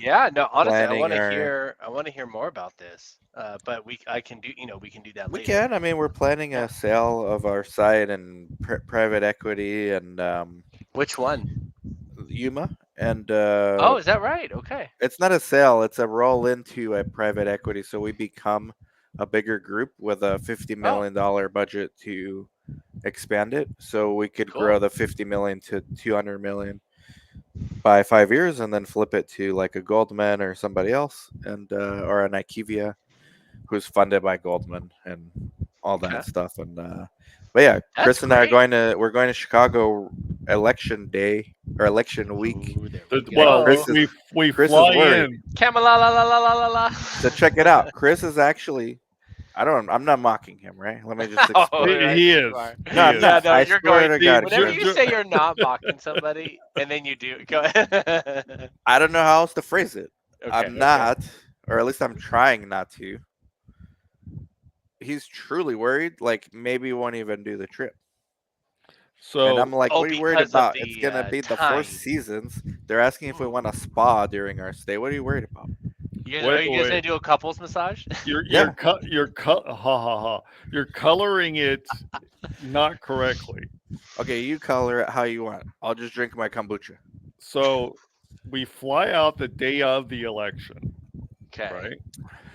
Yeah, no, honestly, planning our. I want to hear more about this. But I can do, we can do that We later. can. I mean, we're planning Yeah. a sale of our site and private equity and Which one? Yuma, and Oh, is that right? Okay. it's not a sale; it's a roll into a private equity. So we become a bigger group with a Oh, $50 million budget to expand it. So we could grow cool. the 50 million to 200 million by 5 years, and then flip it to like a Goldman or somebody else, and or an IKEA who's funded by Goldman and all Okay. that stuff. And but yeah, That's Chris and I are great. we're going to Chicago election day or election week. Ooh, there we And Well, go. we Chris is fly worried. in. Kamala la la la la la la. So check it out. Chris is actually I'm not mocking him, right? Let me just Oh, explain. I He think is. you are. No, He I'm is. Yeah, not. no, I you're swear going. to See, God, Whenever Chris. you say you're not mocking somebody, and then you do, go ahead. I don't know how else to phrase it. Okay, I'm okay. not, or at least I'm trying not to. He's truly worried, like maybe he won't even do the trip. And I'm So like, Oh, what are you worried because of about? It's the gonna be the Four time. Seasons. They're asking if we want a spa during our stay. What are you worried about? Are wait, you guys wait. gonna do a couples massage? Yeah. Ha ha ha. You're coloring it not correctly. Okay, you color it how you want. I'll just drink my kombucha. So we fly out the day of the election, Okay. right?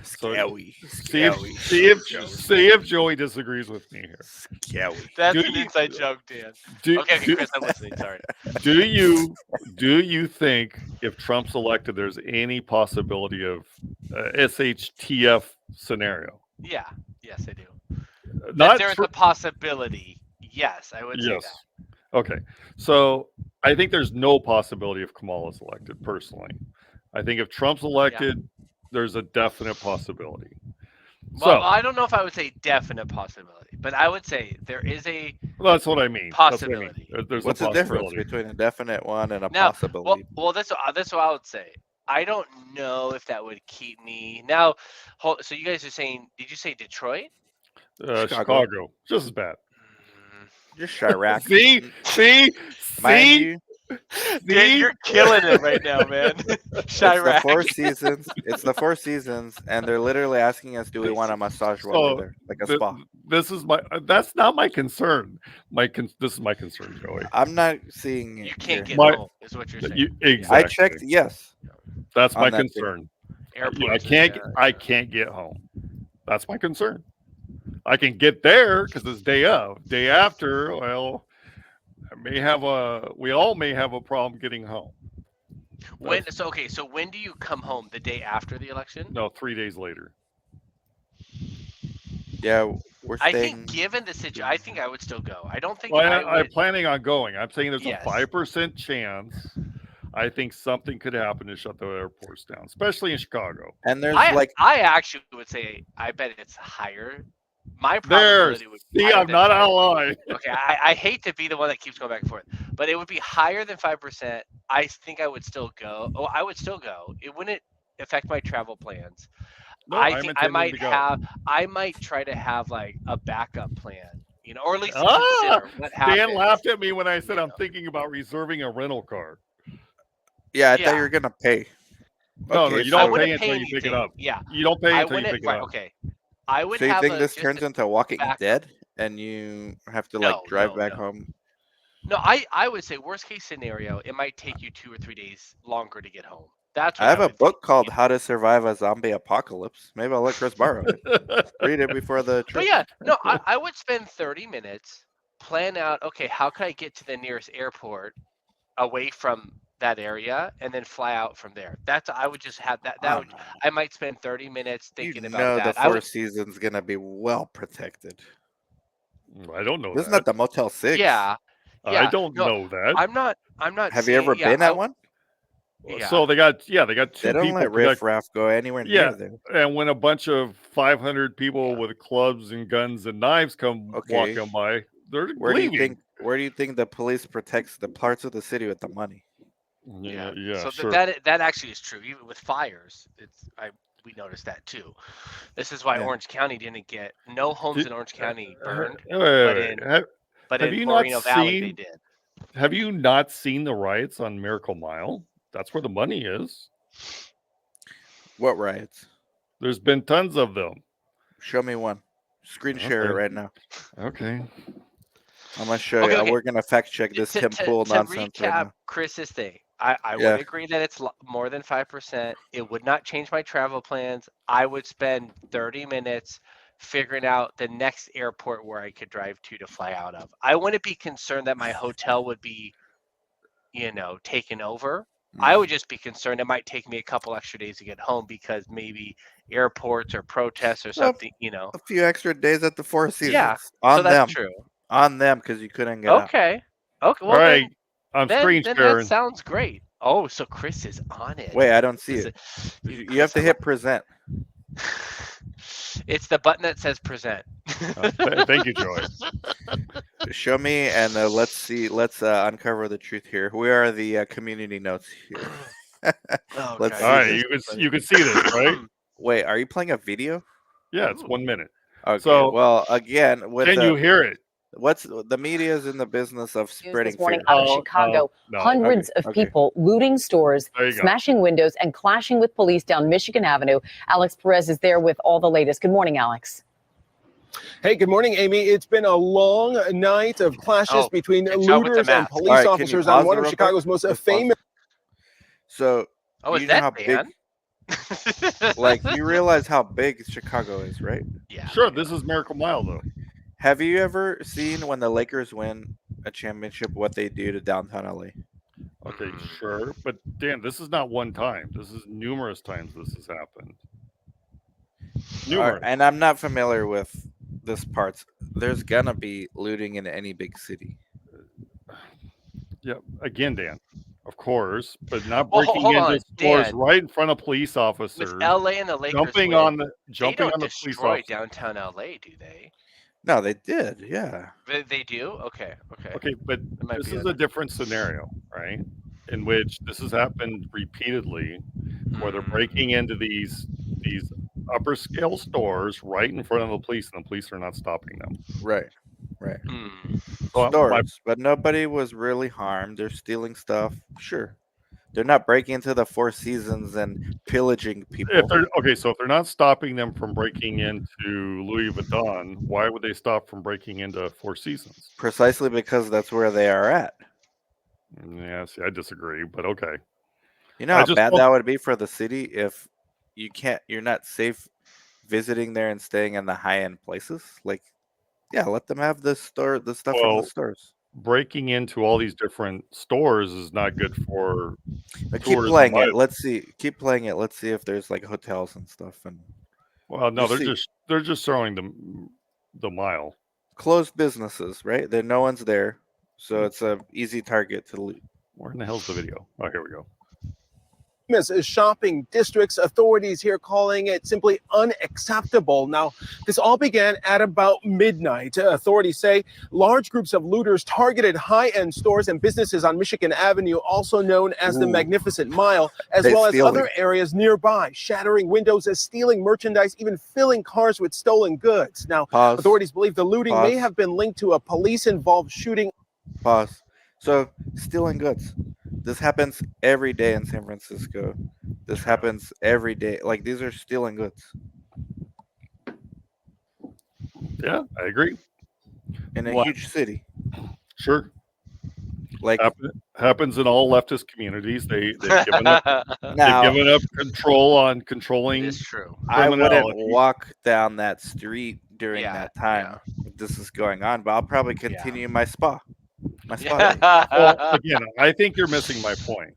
So Scary, see if scary, see if Joey disagrees with me here. scary. Do That's an you inside joke, Dan. do Okay, okay, do, Chris, I'm listening. Sorry. do you do you think if Trump's elected, there's any possibility of SHTF scenario? Yeah. Yes, I do. That Not there is tr- a possibility. Yes, I would say yes. that. Okay. So I think there's no possibility if Kamala's elected, personally. I think if Trump's Yeah. elected, there's a definite possibility. Well, So I don't know if I would say definite possibility, but I would say there is a that's what I mean. That's what I mean. possibility. There's a What's the difference possibility. between a definite one and a Now, possibility? that's what I would say. I don't know if that would keep me now. So you guys are saying? Did you say Detroit? Chicago, Chicago, just as bad. Mm. just Chirac. See, see, Mind see, you, Dan, see. you're killing it right now, man. it's the Chirac. Four Seasons. It's the Four Seasons, and they're literally asking us, do we want a massage while we're So there, like a th- spa? this is my. That's not my concern. This is my concern, Joey. I'm not seeing You it can't here. get My home, is what you're saying. you I exactly. checked yes That's my on that thing. concern. Airports. I can't get home. That's my concern. I can get there because it's day of. Day after, well, we all may have a problem getting home. So when do you come home? The day after the election? No, 3 days later. Yeah, we're I think, staying. given the situation, I think I would still go. I don't think Well, I I'm would. planning on going. I'm saying there's Yes. a 5% chance. I think something could happen to shut the airports down, especially in Chicago. And there's I like, I actually would say I bet it's higher. My There, probability would be see, higher I'm than not 5%. out of line. Okay, I hate to be the one that keeps going back and forth, but it would be higher than 5%. I think I would still go. Oh, I would still go. It wouldn't affect my travel plans. No, I I'm think I intending to go. I might try to have like a backup plan, or at least Ah, consider what Dan happens. laughed at me when I said you I'm know. thinking about reserving a rental car. yeah, I thought you Yeah, were gonna pay. No, Okay, you I don't so pay wouldn't pay until you pick it anything. up. Yeah, You don't pay I until you wouldn't. pick it Right. up. Okay. I would so you have think a this just turns a into Walking back. Dead, and you have to like No, drive no, back no. home? No, I would say worst case scenario, it might take you 2 or 3 days longer to get home. That's I what I have a would think. book called How to Survive a Zombie Apocalypse. Maybe I'll let Chris borrow it. Read it before the But trip. yeah, no, I would spend 30 minutes, plan out, okay, how can I get to the nearest airport away from that area, and then fly out from there. I would just have that I would don't know. I might spend 30 minutes You thinking about know the that. I Four would Seasons gonna be well protected. I don't know This is that. not the Motel 6. yeah, I yeah. don't No, know that. I'm not Have you saying ever yeah, been at one? yeah. So they got They two don't people let protect. riffraff go anywhere Yeah, near there. and when a bunch of 500 people Yeah. with clubs and guns and knives come Okay, walking by, they're where do you leaving. think where do you think the police protects the parts of the city with the money? Yeah, Yeah. yeah, So sure. that actually is true. Even with fires, we noticed that too. This is why Yeah. Orange County didn't get no homes Did, in Orange County burned, wait, wait, but wait. in but Have in you not Moreno Valley they seen? did. Have you not seen the riots on Miracle Mile? That's where the money is. What riots? There's been tons of them. Show me one. Screen share it Okay. right now. Okay. I'm gonna show Okay, you. okay. We're gonna fact check this Tim Pool To nonsense right recap now. Chris's thing, I would Yeah. agree that it's more than 5%. It would not change my travel plans. I would spend 30 minutes figuring out the next airport where I could drive to fly out of. I wouldn't be concerned that my hotel would be, taken over. I would just be concerned it might take me a couple extra days to get home because maybe airports or protests or A, something. a few extra days at the Four Yeah, Seasons so on that's them, true. because you couldn't get out. Okay. Okay, All well right. then I'm then screen then that sharing. sounds great. Oh, so Chris is on it. Wait, I don't see Is it. it You have Chris, to hit present. It's the button that says present. Thank you, Joey. Show me and let's see. Let's uncover the truth here. We are the community notes here. Oh, Let's God, All see right, this. you can see this, right? Wait, are you playing a video? Yeah, it's Ooh. 1 minute. Okay. So Well, again, with can you hear it? what's the media is in the business of News spreading this morning fear. out of No, Chicago. no. Hundreds Okay, of okay. people looting stores, There you go. smashing windows, and clashing with police down Michigan Avenue. Alex Perez is there with all the latest. Good morning, Alex. Hey, good morning, Amy. It's been a long night of clashes between good job with the looters and math. police All right, can you officers pause on one it of real Chicago's quick? most Just pause. famous. So Oh, is you know how that Dan? big, like you realize how big Chicago is, right? Yeah. Sure, this is Miracle Mile though. Have you ever seen when the Lakers win a championship what they do to downtown LA? Okay, sure, but Dan, this is not one time. This is numerous times this has happened. Numerous. And I'm not familiar with this parts. There's gonna be looting in any big city. Yeah, again, Dan, of course, but not Well, breaking hold into on, stores Dan. right in front of police With officers, LA and the Lakers jumping win, on the they don't police destroy officers. downtown LA, do they? No, they did. Yeah. They do? Okay. Okay, but It might this be is a different scenario, right? In which this has happened repeatedly, where they're breaking into these upper scale stores right in front of the police, and the police are not stopping them. Right. Right. So Stores, but nobody was really harmed. They're stealing stuff. Sure. They're not breaking into the Four Seasons and pillaging people. if they're not stopping them from breaking into Louis Vuitton, why would they stop from breaking into Four Seasons? Precisely because that's where they are at. Yeah, see, I disagree, but okay. You know how bad that would be for the city if you're not safe visiting there and staying in the high end places. Like, yeah, let them have the stuff from the stores. Breaking into all these different stores is not good for Keep playing it. Let's see. Keep playing it. Let's see if there's like hotels and stuff. And well, no, they're just throwing the mile. Closed businesses, right? There, no one's there, so it's a easy target to loot. Where in the hell's the video? Oh, here we go. Shopping districts, authorities here calling it simply unacceptable. Now, this all began at about midnight. Authorities say large groups of looters targeted high-end stores and businesses on Michigan Avenue, also known as the Magnificent Mile, as well as other areas nearby, shattering windows, stealing merchandise, even filling cars with stolen goods. Now, authorities believe the looting may have been linked to a police-involved shooting. So, stealing goods. This happens every day in San Francisco. This happens every day. Like, these are stealing goods. Yeah, I agree. In a huge city. Sure. Like happens in all leftist communities. They've given up control on controlling. It's true. I wouldn't walk down that street during that time. This is going on, but I'll probably continue my spa. Well, again, I think you're missing my point,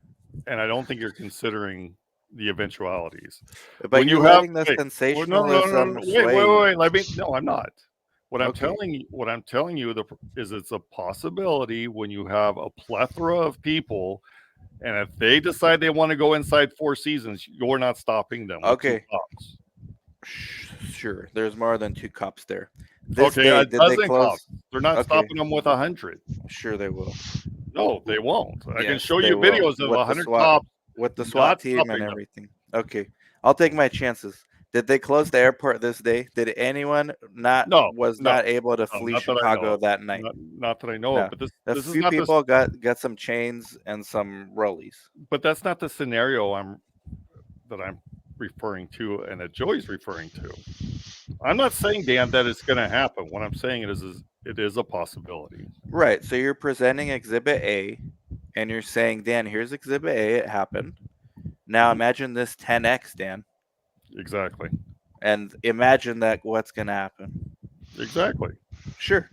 and I don't think you're considering the eventualities. But when you're letting the sensationalism sway. Wait. No, I'm not. What I'm telling you is it's a possibility when you have a plethora of people, and if they decide they want to go inside Four Seasons, you're not stopping them. Okay. Sure. There's more than 2 cops there. A dozen cops. They're not stopping them with 100. Sure, they will. No, they won't. I can show you videos of 100 cops with the SWAT team and everything. Okay, I'll take my chances. Did they close the airport this day? Did anyone not able to flee Chicago that night? Not that I know of. But a few people got some chains and some rollies. But that's not the scenario I'm referring to and that Joey's referring to. I'm not saying, Dan, that it's going to happen. What I'm saying is it is a possibility. Right. So you're presenting Exhibit A, and you're saying, Dan, here's Exhibit A. It happened. Now imagine this 10x, Dan, Exactly. and imagine that what's going to happen. Exactly. Sure.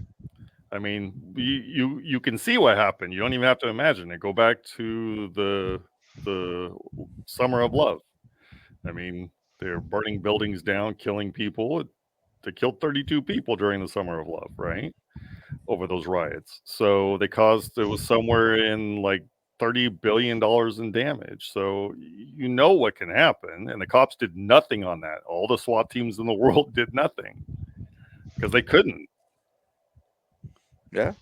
I mean, you can see what happened. You don't even have to imagine it. Go back to the Summer of Love. I mean, they're burning buildings down, killing people. They killed 32 people during the Summer of Love, right? Over those riots. So it was somewhere in like $30 billion in damage. So you know what can happen. And the cops did nothing on that. All the SWAT teams in the world did nothing because they couldn't. Yeah.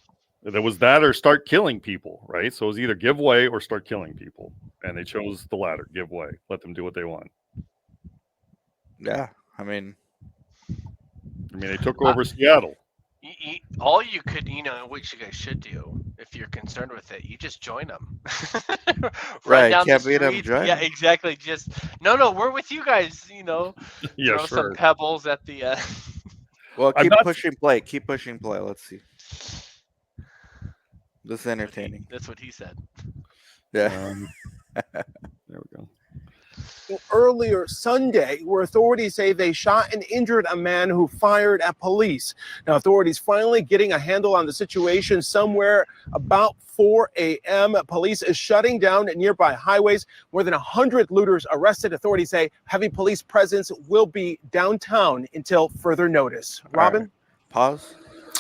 There was that or start killing people, right? So it was either give way or start killing people. And they chose the latter, give way. Let them do what they want. Yeah. I mean, they took over Seattle. All you could, what you guys should do, if you're concerned with it, you just join them. right. Down Can't the beat them, street. join Yeah, 'em. exactly. Just no, we're with you guys. Yeah, throw sure. some pebbles at the. Well, I'm keep not- pushing play. Keep pushing play. Let's see. This is entertaining. That's what he said. Yeah. There we go. Earlier Sunday, where authorities say they shot and injured a man who fired at police. Now, authorities finally getting a handle on the situation somewhere about 4 a.m. Police is shutting down nearby highways. More than 100 looters arrested. Authorities say heavy police presence will be downtown until further notice. Robin? Right. Pause.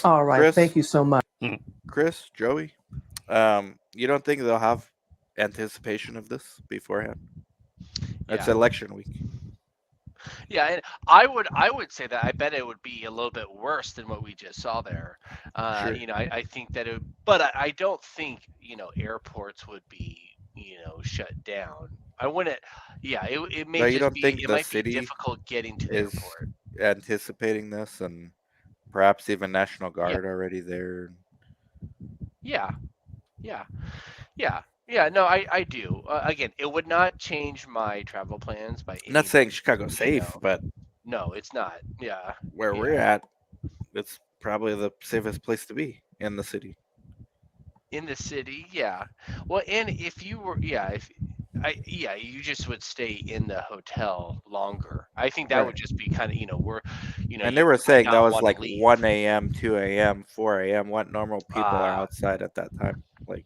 All right. Chris? Thank you so much. Chris, Joey, you don't think they'll have anticipation of this beforehand? It's Yeah. election week. Yeah, and I would say that I bet it would be a little bit worse than what we just saw there. Sure. I think that but I don't think airports would be shut down. I wouldn't. Yeah, it may No, you just don't be. think It the might be city difficult getting to the is airport. anticipating this, and perhaps even National Guard already there? Yeah, no, I do. Again, it would not change my travel plans by I'm not saying any Chicago's safe, but No, it's not. Yeah. where we're at, it's probably the safest place to be in the city. In the city, yeah. Well, and if you were, you just would stay in the hotel longer. I think that would Right. just be kind of, And they you were might saying that not was wanna like leave. 1 a.m., 2 a.m., 4 a.m. What normal people are outside at that time? Like,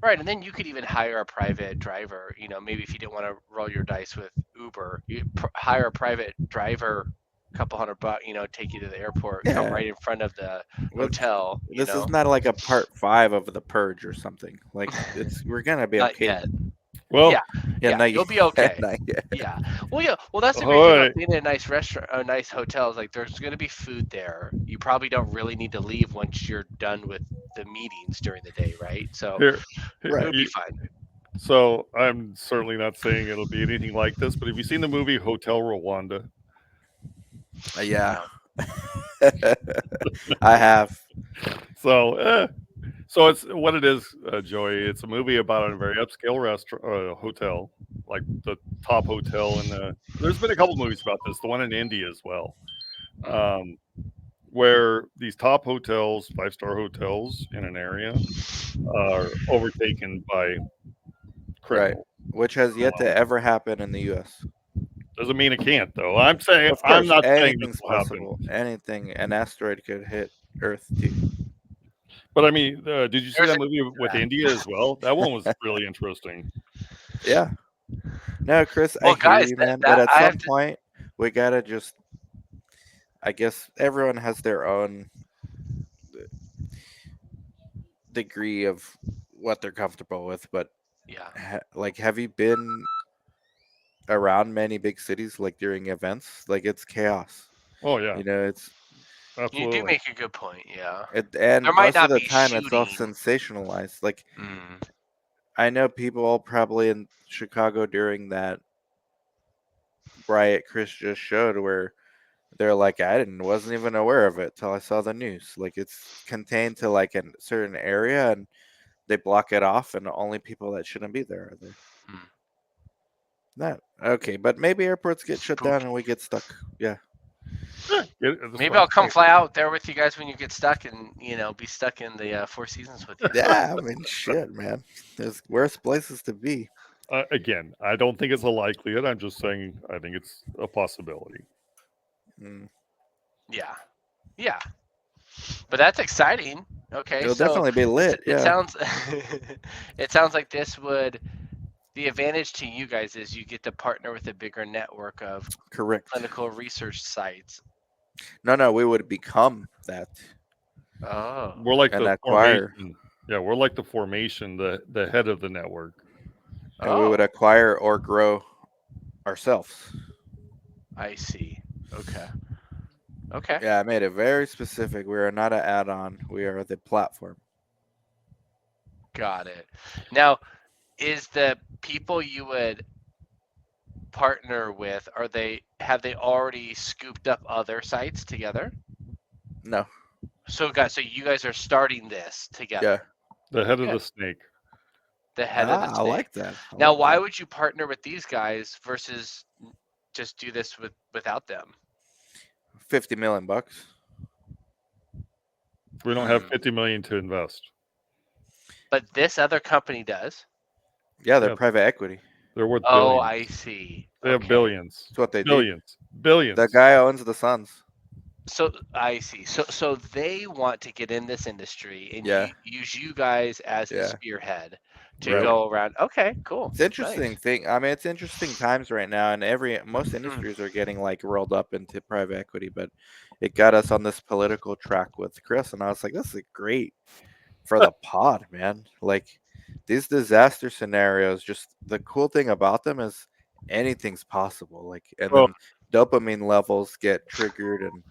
Right, and then you could even hire a private driver. Maybe if you didn't want to roll your dice with Uber, you hire a private driver, a couple $100, take you to the airport, come Yeah. right in front of the What's- hotel. this is not like a part 5 of The Purge or something. Like, we're gonna be Not okay. yet. Well, Yeah, not you'll be yet, okay. not yet. Yeah. Well, that's the great thing Ahoy. about being in a nice restaurant, a nice hotel. Is like there's going to be food there. You probably don't really need to leave once you're done with the meetings during the day, right? So Here, it would be fine. So I'm certainly not saying it'll be anything like this, but have you seen the movie Hotel Rwanda? Yeah. I have. So it's what it is, Joey. It's a movie about a very upscale restaurant, hotel, like the top hotel. And there's been a couple movies about this. The one in India as well, where these top hotels, 5-star hotels in an area, are overtaken by criminals. Which has yet to ever happen in the U.S. Doesn't mean it can't, though. I'm saying Of course, I'm not saying anything's this will happen. possible. Anything, an asteroid could hit Earth too. But I mean, did you see There's that a- movie with India as well? That one was really interesting. Yeah. No, Chris, Well, I hear guys, you, man. that- But at I have some point, we gotta just. I guess everyone has their own degree of what they're comfortable with, but Yeah. have you been around many big cities like during events? Like, it's chaos. Oh yeah, It's absolutely. You do make a good point. Yeah. and There might most of not the be time it's all shooting. sensationalized. Like, Mm. I know people probably in Chicago during that riot Chris just showed where they're like, wasn't even aware of it till I saw the news. Like, it's contained to like a certain area and they block it off and only people that shouldn't be there are there. Not okay, but maybe airports get shut down Spooky. and we get stuck. Yeah. That's Maybe what I'm I'll come saying. fly out there with you guys when you get stuck, and be stuck in the Four Seasons with you. Yeah, I mean, shit, man. There's worse places to be. Again, I don't think it's a likelihood. I'm just saying I think it's a possibility. Mm. Yeah, yeah. But that's exciting. Okay, It'll so definitely be lit. it Yeah, sounds it sounds like this would the advantage to you guys is you get to partner with a bigger network of correct. clinical research sites. No, we would become that Oh, We're like and the acquire, formation. Yeah, we're like the formation, the head of the network. and we would acquire or grow ourselves. I see. Okay. Okay. Yeah, I made it very specific. We are not an add-on. We are the platform. Got it. Now, is the people you would partner with, have they already scooped up other sites together? No. So you guys are starting this together. Yeah. The head of Okay. the snake. The head of the I snake. like that. Now, why would you partner with these guys versus just do this without them? $50 million? We don't have 50 million to invest. But this other company does. Yeah, they're Yeah. private equity. They're worth Oh, billions. I see. They have billions. That's what they Billions. do. Billions. The guy owns the Suns. So I see. So they want to get in this industry and Yeah. use you guys as the Yeah. spearhead to Right. go around. Okay, cool. It's interesting thing. I mean, it's interesting times right now, and most Hmm. industries are getting like rolled up into private equity. But it got us on this political track with Chris, and I was like, "This is great for the pod, man." Like these disaster scenarios. Just the cool thing about them is anything's possible. Like, and Well- then dopamine levels get triggered, and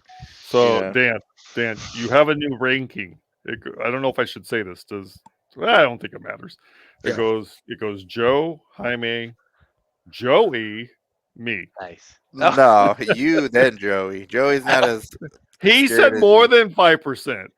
So Yeah. Dan, you have a new ranking. I don't know if I should say this. I don't think it matters. It Yeah. goes Joe, Jaime, Joey, me. Nice. no, you then Joey. Joey's not as He scared said as more you. than 5%.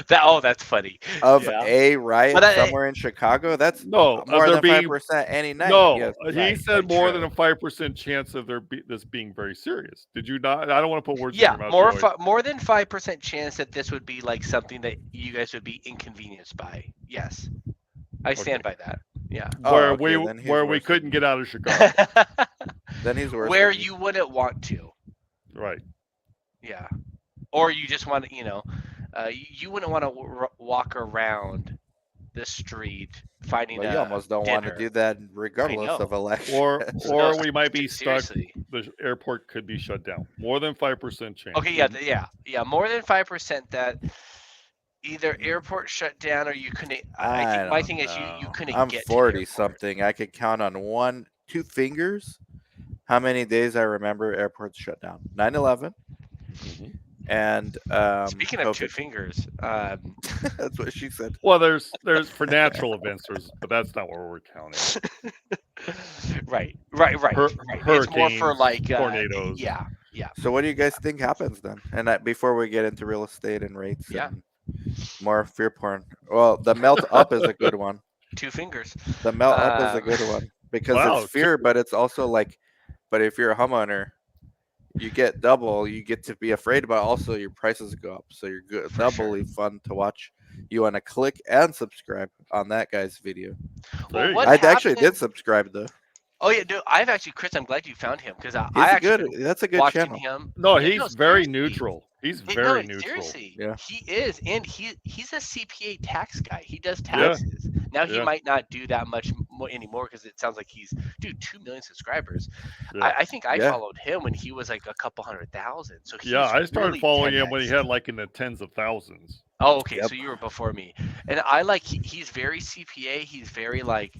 That's funny. Of Yeah. a riot But somewhere in Chicago. That's No, more there than being 5% any night. no. Yes. He Right, said more true. than a 5% chance of this being very serious. Did you not? I don't want to put words in Yeah, your mouth. Joey. more than 5% chance that this would be like something that you guys would be inconvenienced by. Yes, I stand by that. Yeah. Where okay, we then he's where we worse couldn't than get out of Chicago. Then he's worse. Where than me. you wouldn't want to. Right. Yeah. Or you just want to, you wouldn't want to walk around the street finding Well, you almost don't want to dinner. do that regardless know. of election. Or we might be stuck. Seriously. The airport could be shut down. More than 5% chance. Okay, yeah. More than 5% that either airport shut down or you couldn't. I think my thing is you couldn't I'm get 40 to the airport. something. I could count on two fingers how many days I remember airports shut down. 9/11 and Speaking of two COVID. fingers, That's what she said. Well, there's for natural events, but that's not what we're counting. right. It's more for Hurricanes, like tornadoes. Yeah. So what do you guys think happens then? And before we get into real estate and rates Yeah. and more fear porn. Well, the melt up is a good one. Two fingers. The melt up is a good one because Wow, it's fear, but it's also like, but if you're a homeowner, you get double. You get to be afraid, but also your prices go up, so you're good. For Doubly fun to watch. You want to click and subscribe on that guy's video. Well, you what I actually happened- did subscribe though. Oh yeah, dude. I've actually, Chris. I'm glad you found him because I He's actually good. been That's a good watching channel. him. No, Yeah, he's very seriously. neutral. He's No, very neutral. seriously, Yeah. he is, and he's a CPA tax guy. He does taxes. Now he Yeah. might not do that much more anymore because it sounds like he's 2 million subscribers. Yeah. I think I Yeah. followed him when he was like a couple 100,000. So he's I started really following him when he 10x. had like in the tens of thousands. Oh, okay. Yep. So you were before me, and I like he's very CPA. He's very like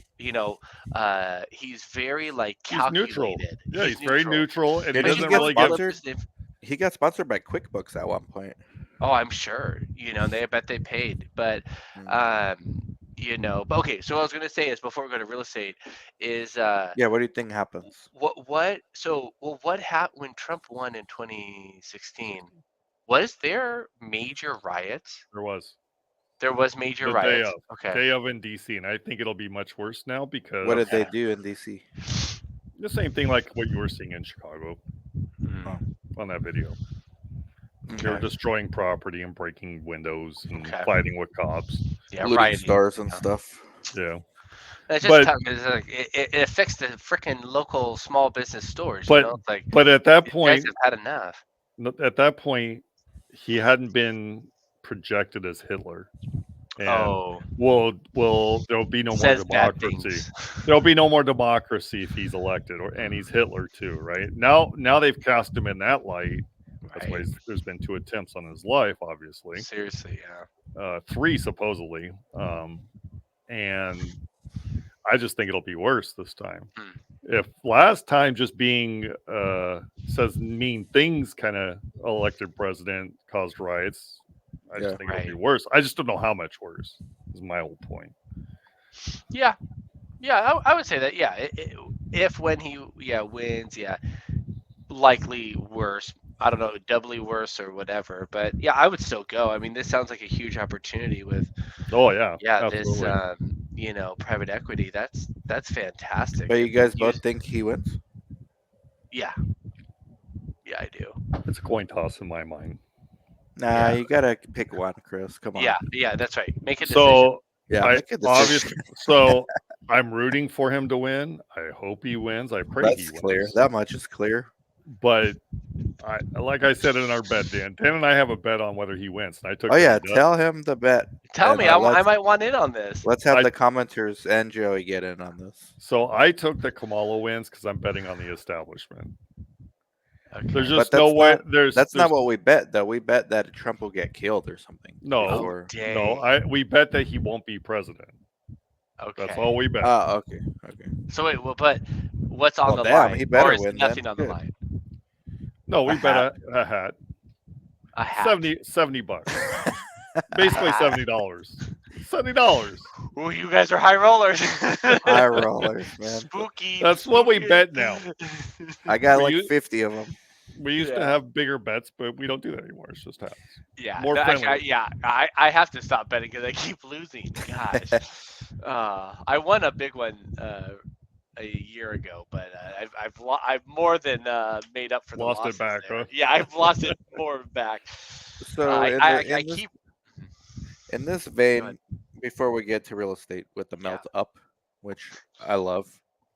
he's very like He's neutral. calculated. Yeah, he's very neutral, and he Did he doesn't get really give. sponsored? He got sponsored by QuickBooks at one point. Oh, I'm sure. I bet they paid, but but okay. So what I was gonna say is before we go to real estate is Yeah, what do you think happens? what happened when Trump won in 2016? Was there major riots? There was There was major the riots. day of, Okay. day of in DC, and I think it'll be much worse now because What did they do in DC? The same thing like what you were seeing in Chicago Mm, on that video. They were Okay. destroying property and breaking windows and okay. fighting with cops. Yeah, Looting rioting. stores and Yeah. stuff. Yeah, It's just but tough. It's like, it affects the freaking local small business stores. but It's like but at that you guys point, have had enough. he hadn't been projected as Hitler, and Oh, there'll be no more says bad democracy. things. There'll be no more democracy if he's elected, and he's Hitler too, right? Now they've cast him in that light. That's why Right. there's been 2 attempts on his life, obviously, Seriously, yeah. 3 supposedly, and I just think it'll be worse this time. Hmm. If last time just being says mean things kind of elected president caused riots, I just Yeah. think it'll be Right. worse. I just don't know how much worse. Is my whole point. Yeah. Yeah, I would say that. Yeah, if when he wins, likely worse. I don't know, doubly worse or whatever. But yeah, I would still go. I mean, this sounds like a huge opportunity with Oh yeah, this absolutely. private equity. That's fantastic. But you And guys use- both think he wins? yeah, yeah, I do. It's a coin toss in my mind. Nah, Yeah. you gotta pick one, Chris. Come on. Yeah, that's right. Make a decision. So Yeah, I make a decision. obviously so I'm rooting for him to win. I hope he wins. I pray That's he wins. clear. That much is clear. But like I said in our bet, Dan and I have a bet on whether he wins. And I took Oh that yeah, he does. tell him the bet. Tell and, me, I might want in on this. Let's have I- the commenters and Joey get in on this. So I took that Kamala wins because I'm betting on the establishment. Okay. There's But just that's no way. not- That's not what we bet, though. We bet that Trump will get killed or something. No, before. dang. no. We bet that he won't be president. Okay. That's all we bet. Okay. So wait, well, but what's on Well, the damn, line? he better or is win then. nothing on the Good. line? No, we a bet hat. a hat. A hat. 70 bucks. Basically $70. $70. Ooh, you guys are high rollers. High rollers, man. Spooky. That's what we spooky. bet now. I got We like u- 50 of them. We used to Yeah. have bigger bets, but we don't do that anymore. It's just hats. Yeah, More no, actually, friendly. I have to stop betting because I keep losing. Gosh, I won a big one a year ago, but I've more than made up for the Lost it losses back, there. huh? Yeah, I've lost it more back. So I keep. in this Go vein, ahead. before we get to real estate with the melt up, which I love,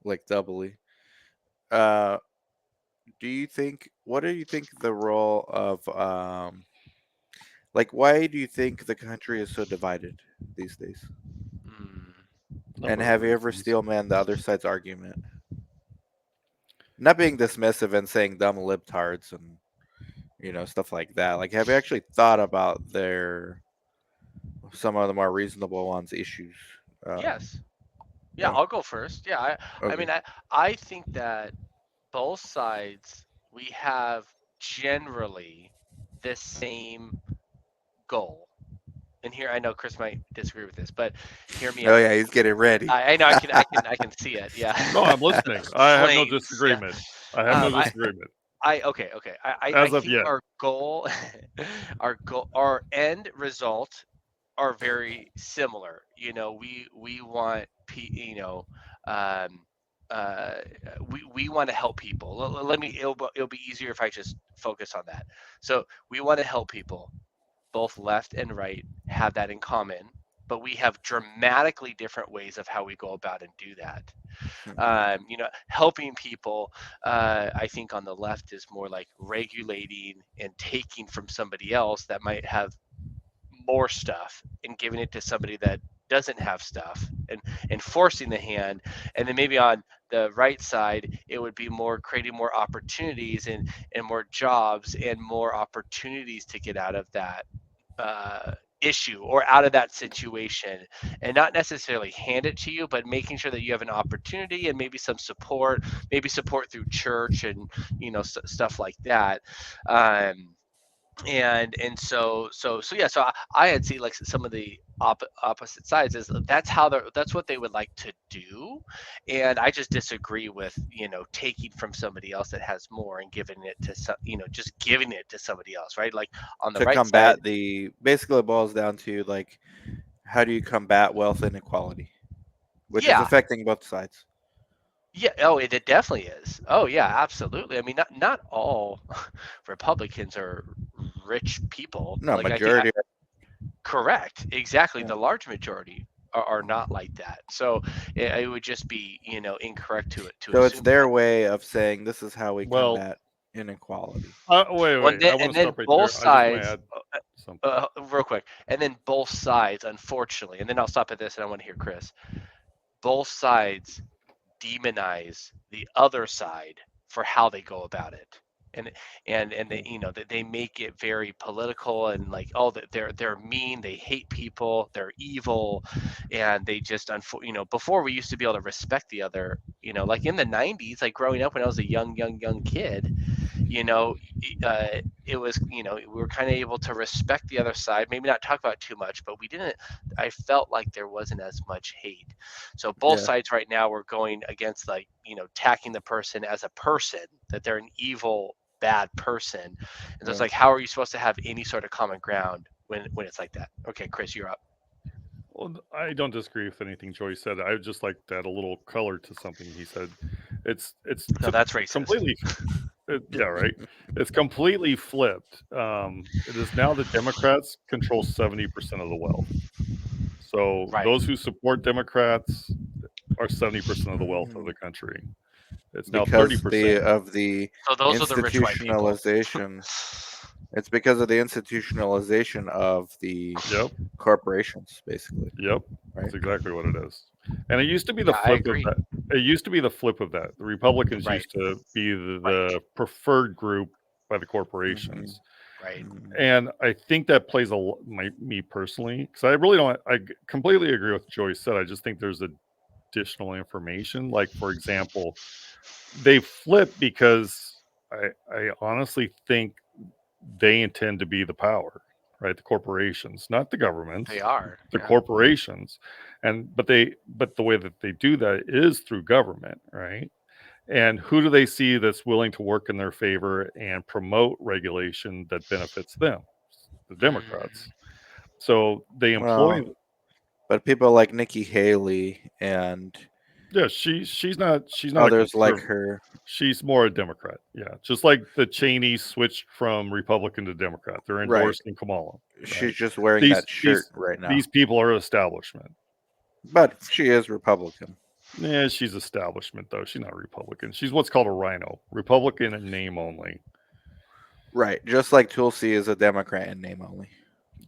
like doubly, what do you think the role of like why do you think the country is so divided these days? Mm, Number And of have you ever reasons. steel man the other side's argument? Not being dismissive and saying dumb libtards and stuff like that. Like, have you actually thought about some of the more reasonable ones issues? yes. yeah. Yeah, I'll go first. Yeah, I Okay. mean, I think that both sides we have generally the same goal. And here I know Chris might disagree with this, but hear me Oh out. yeah, he's getting ready. I know I can see it. Yeah. No, I'm listening. I have no Flames, yeah. disagreement. I have no I- disagreement. Okay. I As of think yet. our goal, our end result are very similar. We want we want to help people. Let me. It'll be easier if I just focus on that. So we want to help people. Both left and right have that in common, but we have dramatically different ways of how we go about and do that. Helping people, I think on the left is more like regulating and taking from somebody else that might have more stuff and giving it to somebody that doesn't have stuff and forcing the hand. And then maybe on the right side, it would be more creating more opportunities and more jobs and more opportunities to get out of that issue or out of that situation, and not necessarily hand it to you, but making sure that you have an opportunity and maybe some support, maybe support through church and stuff like that. So I had seen like some of the opposite sides is that's what they would like to do, and I just disagree with taking from somebody else that has more and giving it to just giving it to somebody else, right? Like on the to right combat side, basically it boils down to like how do you combat wealth inequality, which is Yeah. affecting both sides. Yeah, oh, it definitely is. Oh yeah, absolutely. I mean, not all Republicans are rich people. No, Like I think majority. correct, exactly. Yeah. The large majority are not like that. So it would just be, incorrect to So it's assume their that. way of saying this is how we Well, combat inequality. Well, wait. I want and to then stop right both there. I just want to sides, add something. real quick, and then both sides, unfortunately, and then I'll stop at this, and I want to hear Chris. Both sides demonize the other side for how they go about it, and they, they make it very political, and like, oh, they're mean, they hate people, they're evil, and they just, before we used to be able to respect the other, like in the 90s, like growing up when I was a young kid, you know, uh, it was, we were kind of able to respect the other side, maybe not talk about it too much, but we didn't, I felt like there wasn't as much hate. So both Yeah. sides right now were going against, like, attacking the person as a person, that they're an evil, bad person. And so it's Yeah. like, how are you supposed to have any sort of common ground when it's like that? Okay, Chris, you're up. Well, I don't disagree with anything Joey said. I would just like to add a little color to something he said. It's No, that's racist. completely, yeah, right. It's completely flipped. It is now the Democrats control 70% of the wealth. So Right. those who support Democrats are 70% of the wealth of the country. It's now Because 30%. of the So those are the rich white people. institutionalization. It's because of the institutionalization of the Yep, corporations, basically, yep. right? That's exactly what it is. And it used to be the Yeah, I flip of agree. that. It used to be the flip of that. The Republicans Right. used to be the, Right. the preferred group by the Mhm. corporations. Right. Mhm. And I think that plays me personally, because I really don't. I completely agree with what Joey said. I just think there's additional information. Like, for example, they flip because I honestly think they intend to be the power, right? The corporations, not the governments, They are. the Yeah. corporations. But the way that they do that is through government, right? And who do they see that's willing to work in their favor and promote regulation that benefits them? The Mm, Democrats. So they employ. Well, but people like Nikki Haley and Yeah, she's not a others like conservative. her, She's more a Democrat. Yeah, just like the Cheneys switched from Republican to Democrat. They're right? endorsing Kamala. She's Right. just wearing These that shirt these right now, these people are establishment. but she is Republican, Yeah, she's establishment though. She's not Republican. She's what's called a rhino. Republican in name only. right? Just like Tulsi is a Democrat in name only.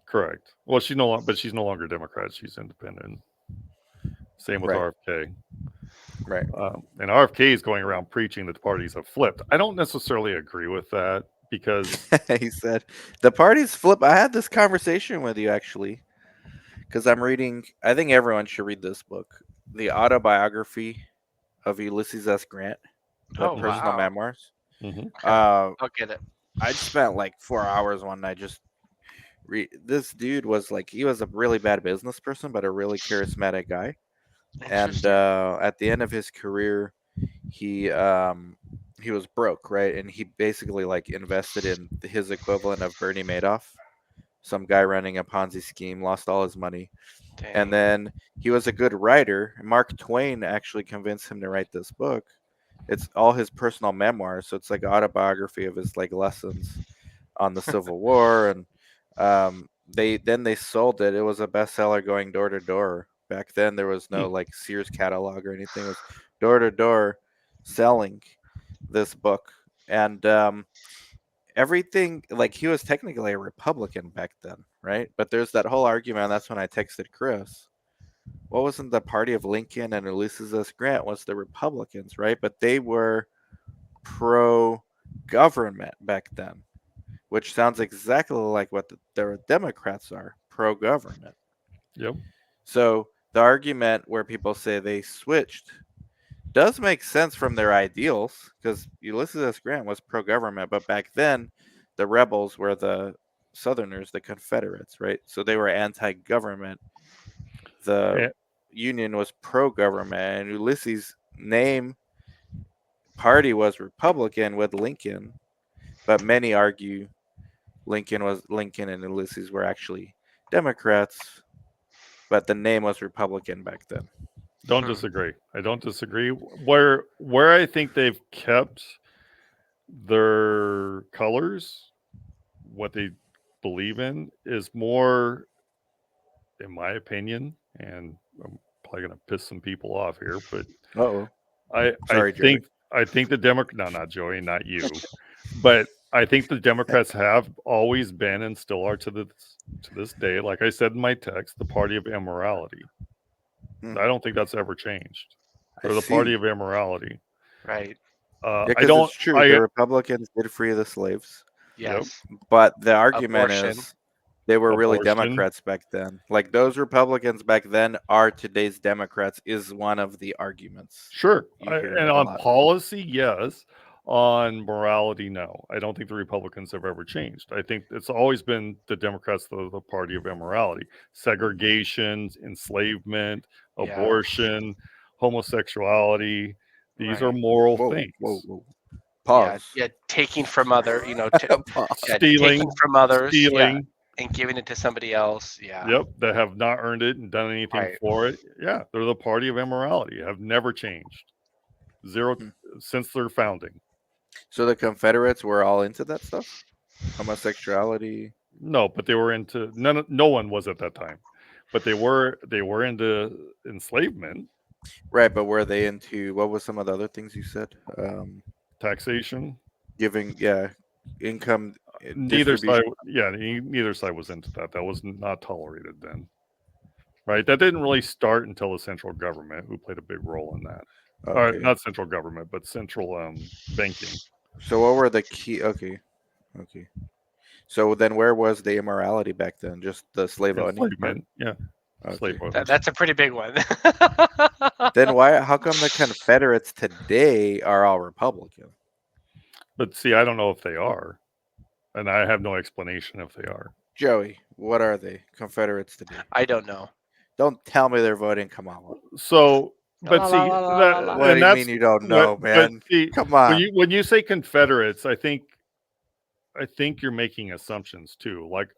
Correct. Well, she's no longer, but she's no longer Democrat. She's independent. Same with Right, RFK. right. And RFK is going around preaching that the parties have flipped. I don't necessarily agree with that because He said the parties flip. I had this conversation with you actually because I'm reading. I think everyone should read this book, the autobiography of Ulysses S. Grant, the oh Mhm, personal wow. memoirs. mhm. Okay. Uh, I'll get it. I spent like 4 hours one night just this dude was like he was a really bad business person, but a really charismatic guy. And Interesting. at the end of his career, he he was broke, right? And he basically like invested in his equivalent of Bernie Madoff, some guy running a Ponzi scheme, lost all his money, and Dang. then he was a good writer. Mark Twain actually convinced him to write this book. It's all his personal memoirs, so it's like autobiography of his like lessons on the Civil War, and they sold it. It was a bestseller going door to door. Back then, there was Hmm. no like Sears catalog or anything. It was door to door selling this book, and everything like he was technically a Republican back then, right? But there's that whole argument. That's when I texted Chris. What wasn't the party of Lincoln and Ulysses S. Grant was the Republicans, right? But they were pro government back then, which sounds exactly like what the Democrats are, pro government. Yep. So the argument where people say they switched does make sense from their ideals because Ulysses S. Grant was pro government, but back then the rebels were the Southerners, the Confederates, right? So they were anti government. The And, Union was pro government, and Ulysses' name party was Republican with Lincoln, but many argue Lincoln and Ulysses were actually Democrats, but the name was Republican back then. Don't disagree. I don't disagree. Where I think they've kept their colors, what they believe in, is more, in my opinion, and I'm probably going to piss some people off here, but Oh, I sorry, Joey. think the Democrat, no, not Joey, not you, but I think the Democrats have always been and still are to this day, like I said in my text, the party of immorality. Hmm. I don't think that's ever changed. I They're the party see. of immorality. Right. Yeah, I because don't. it's true. The Republicans did free the slaves, Yep. Yes. but the argument Abortion. is they were really Abortion. Democrats back then. Like those Republicans back then are today's Democrats is one of the arguments. Sure. You hear And a on lot. policy, yes. On morality, no. I don't think the Republicans have ever changed. I think it's always been the Democrats, the party of immorality, segregation, enslavement, Yeah. abortion, homosexuality. These are Right. moral Whoa, things. whoa, whoa. Yeah. Pause. Yeah. Taking from other, Pause. yeah, Stealing, taking from others. Yeah. stealing. And giving it to somebody else. Yeah. Yep, that have not earned it and done anything Right. for it. Yeah, they're the party of immorality. Have never changed. Zero since their founding. So the Confederates were all into that stuff? Homosexuality? No, but they were into no one was at that time. But they were into enslavement, Right, but were they into what was some of the other things you said? taxation. Giving, income Neither distribution. side, neither side was into that. That was not tolerated then. Right? That didn't really start until the central government, who played a big role in that. Okay. Not central government, but central banking. So what were the key? Okay. So then, where was the immorality back then? Just the slave owning part? Enslavement, yeah. Okay. Slave owners. That's a pretty big one. Then why? How come the Confederates today are all Republican? But see, I don't know if they are, and I have no explanation if they are. Joey, what are they? Confederates today? I don't know. Don't tell me they're voting Kamala. So, but La, see, la, la, la, la, la. What do you mean you don't know, man? See, Come on. when you say Confederates, I think you're making assumptions too. Like,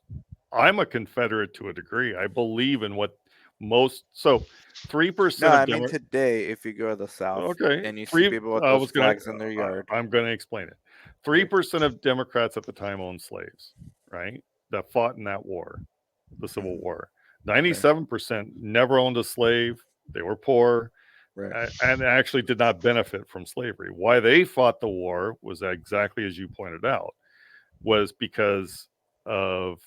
I'm a Confederate to a degree. I believe in what most. So, 3%. No, I mean today, if you go to the South, okay, and you see people with those flags in their yard. I'm going to explain it. 3% of Democrats at the time owned slaves, right? That fought in that war, the Civil War. 97% never owned a slave. They were poor. Right. And actually did not benefit from slavery. Why they fought the war was exactly as you pointed out, was because of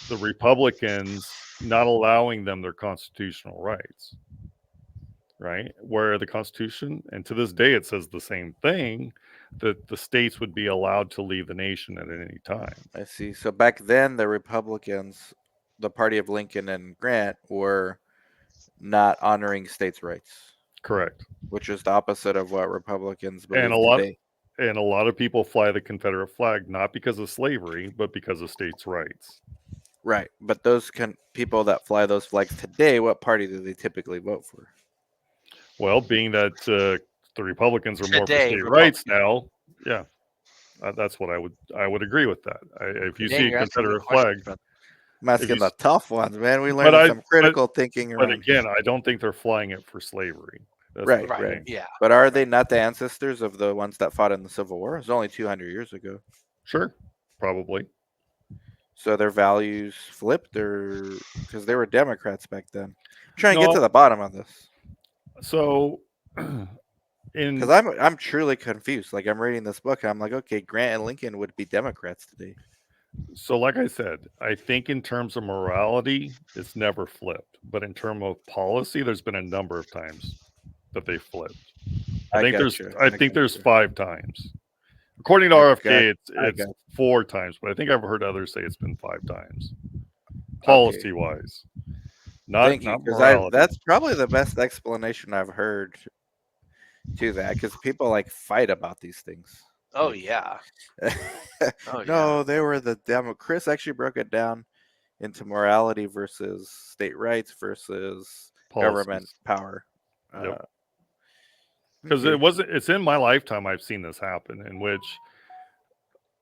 the Republicans not allowing them their constitutional rights, right? Where the Constitution, and to this day it says the same thing, that the states would be allowed to leave the nation at any time. I see. So back then, the Republicans, the party of Lincoln and Grant, were not honoring states' rights. Correct. Which is the opposite of what Republicans believe And a lot of people fly the Confederate flag not because of slavery, but because of states' rights. Right, but those people that fly those flags today, what party do they typically vote for? Well, being that the Republicans are more for Today, state rights now, yeah, that's what I would agree with that. If you see a Confederate flag, I'm asking the tough ones, man. We But learned some critical thinking but around. again, I don't think they're flying it for slavery. That's Right, what I'm right. saying. Yeah. But are they not the ancestors of the ones that fought in the Civil War? It was only 200 years ago. Sure, probably. So their values flipped, or because they were Democrats back then. I'm trying to get to the bottom of this. So, because I'm truly confused. Like I'm reading this book, and I'm like, okay, Grant and Lincoln would be Democrats today. So, like I said, I think in terms of morality, it's never flipped. But in terms of policy, there's been a number of times that they flipped. I think there's 5 times. According to RFK, it's 4 times, but I think I've heard others say it's been 5 times. Policy wise. Not morality. That's probably the best explanation I've heard to that, because people like fight about these things. Oh yeah. No, they were the demo. Chris actually broke it down into morality versus state rights versus government power. Yep. Because it's in my lifetime I've seen this happen, in which,